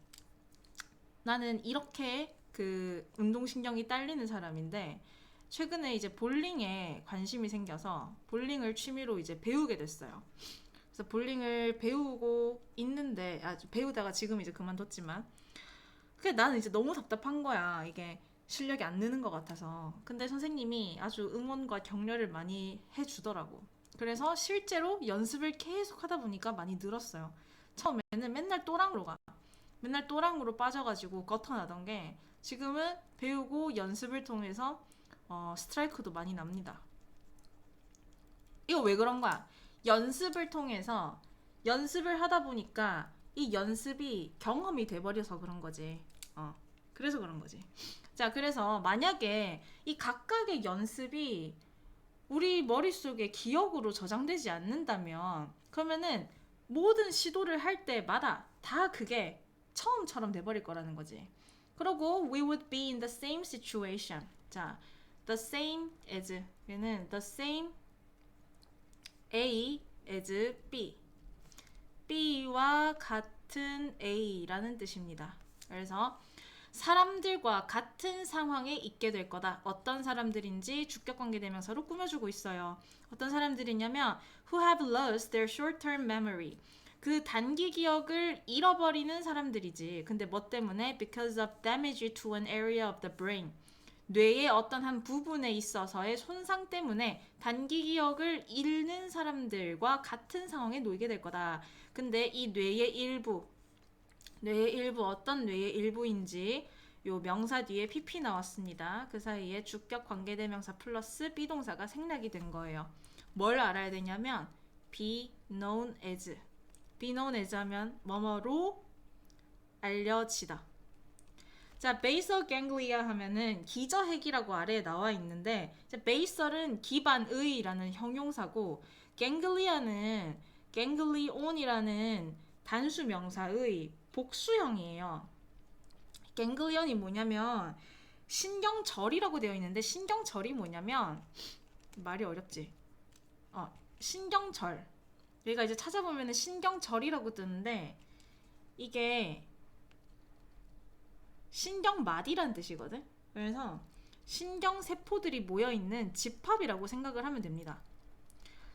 나는 이렇게 그 운동신경이 딸리는 사람인데 최근에 이제 볼링에 관심이 생겨서 볼링을 취미로 이제 배우게 됐어요. 그래서 볼링을 배우고 있는데 배우다가 지금 이제 그만뒀지만 그게 나는 이제 너무 답답한 거야. 이게 실력이 안 느는 것 같아서. 근데 선생님이 아주 응원과 격려를 많이 해주더라고. 그래서 실제로 연습을 계속 하다 보니까 많이 늘었어요. 처음에는 맨날 또랑으로 빠져가지고 거터나던 게 지금은 배우고 연습을 통해서 스트라이크도 많이 납니다. 이거 왜 그런 거야? 연습을 통해서 연습을 하다 보니까 이 연습이 경험이 돼버려서 그런 거지. 그래서 그런 거지. 자, 그래서 만약에 이 각각의 연습이 우리 머릿속에 기억으로 저장되지 않는다면 그러면은 모든 시도를 할 때마다 다 그게 처음처럼 돼버릴 거라는 거지. 그리고 we would be in the same situation. 자, the same as 얘는 the same A as B. B와 같은 A라는 뜻입니다. 그래서 사람들과 같은 상황에 있게 될 거다. 어떤 사람들인지 주격관계대명사로 꾸며주고 있어요. 어떤 사람들이냐면 who have lost their short-term memory. 그 단기 기억을 잃어버리는 사람들이지. 근데 뭐 때문에? Because of damage to an area of the brain. 뇌의 어떤 한 부분에 있어서의 손상 때문에 단기 기억을 잃는 사람들과 같은 상황에 놓이게 될 거다. 근데 이 뇌의 일부 어떤 뇌의 일부인지 요 명사 뒤에 PP 나왔습니다. 그 사이에 주격 관계대명사 플러스 비동사가 생략이 된 거예요. 뭘 알아야 되냐면 be known as 하면 뭐뭐로 알려지다. 자, basal ganglia 하면은 기저핵이라고 아래에 나와 있는데 basal은 기반의라는 형용사고 ganglia는 ganglion이라는 단수 명사의 복수형이에요. 갱글리언이 뭐냐면 신경절이라고 되어 있는데 신경절이 뭐냐면 말이 어렵지. 신경절. 얘가 이제 찾아보면 신경절이라고 뜨는데 이게 신경마디라는 뜻이거든. 그래서 신경세포들이 모여있는 집합이라고 생각을 하면 됩니다.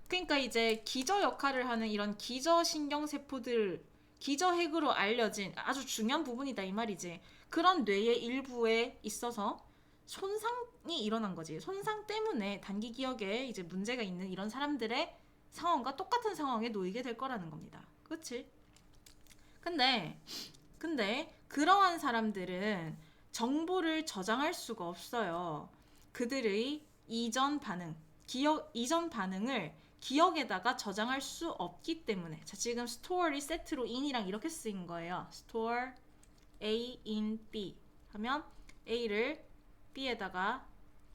그러니까 이제 기저 역할을 하는 이런 기저 신경세포들 기저핵으로 알려진 아주 중요한 부분이다 이 말이지. 그런 뇌의 일부에 있어서 손상이 일어난 거지. 손상 때문에 단기 기억에 이제 문제가 있는 이런 사람들의 상황과 똑같은 상황에 놓이게 될 거라는 겁니다. 그렇지? 근데 그러한 사람들은 정보를 저장할 수가 없어요. 그들의 이전 반응을 기억에다가 저장할 수 없기 때문에. 자, 지금 store이 세트로 in이랑 이렇게 쓰인 거예요. store A in B 하면 A를 B에다가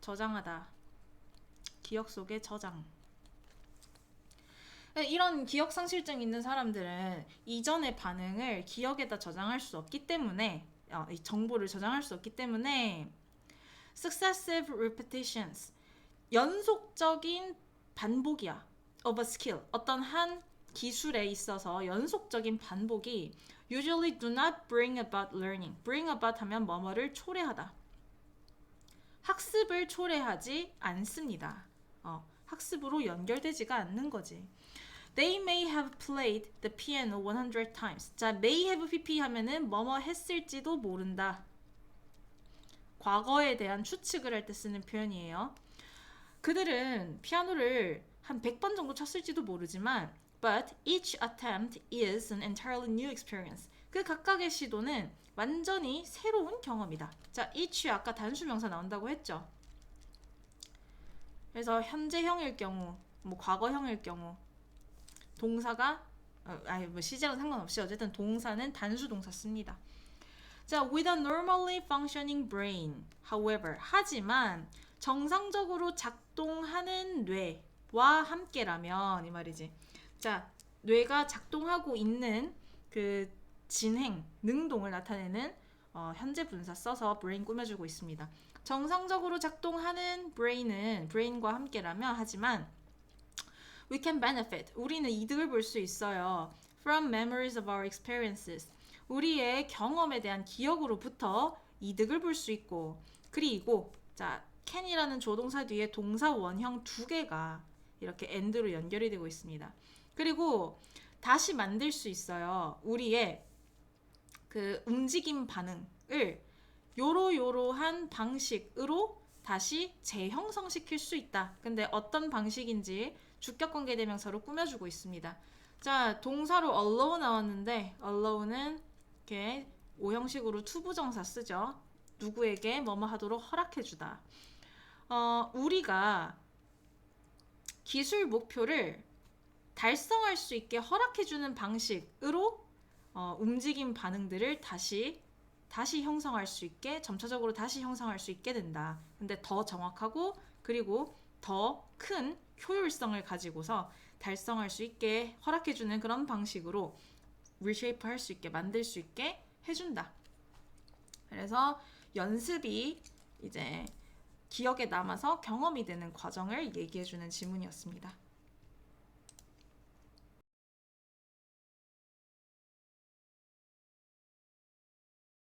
저장하다. 기억 속에 저장. 이런 기억상실증 있는 사람들은 이전의 반응을 기억에다 저장할 수 없기 때문에 이 정보를 저장할 수 없기 때문에 successive repetitions 연속적인 반복이야 of a skill 어떤 한 기술에 있어서 연속적인 반복이 usually do not bring about learning bring about 하면 뭐뭐를 초래하다 학습을 초래하지 않습니다. 학습으로 연결되지가 않는 거지. They may have played the piano 100 times. 자, may have pp 하면은 뭐뭐 했을지도 모른다. 과거에 대한 추측을 할 때 쓰는 표현이에요. 그들은 피아노를 한 100번 정도 쳤을지도 모르지만 but each attempt is an entirely new experience. 그 각각의 시도는 완전히 새로운 경험이다. 자, each 아까 단수명사 나온다고 했죠. 그래서 현재형일 경우, 뭐 과거형일 경우 동사가 뭐 시제랑 상관없이 어쨌든 동사는 단수 동사 씁니다. 자, with a normally functioning brain, however, 하지만 정상적으로 작동하는 뇌와 함께라면 이 말이지. 자, 뇌가 작동하고 있는 그 진행, 능동을 나타내는 현재 분사 써서 brain 꾸며주고 있습니다. 정상적으로 작동하는 brain과 함께라면 하지만 we can benefit, 우리는 이득을 볼 수 있어요. from memories of our experiences, 우리의 경험에 대한 기억으로부터 이득을 볼 수 있고 그리고 자, can이라는 조동사 뒤에 동사 원형 두 개가 이렇게 and로 연결이 되고 있습니다. 그리고 다시 만들 수 있어요. 우리의 그 움직임 반응을 요러요러한 방식으로 다시 재형성시킬 수 있다. 근데 어떤 방식인지 주격관계대명사로 꾸며주고 있습니다. 자, 동사로 allow 나왔는데 allow는 이렇게 오형식으로 투부정사 쓰죠. 누구에게 뭐뭐 하도록 허락해주다. 우리가 기술 목표를 달성할 수 있게 허락해주는 방식으로 움직임 반응들을 다시 형성할 수 있게 점차적으로 다시 형성할 수 있게 된다. 근데 더 정확하고 그리고 더 큰 효율성을 가지고서 달성할 수 있게 허락해주는 그런 방식으로 reshape 할 수 있게 만들 수 있게 해준다. 그래서 연습이 이제 기억에 남아서 경험이 되는 과정을 얘기해주는 지문이었습니다.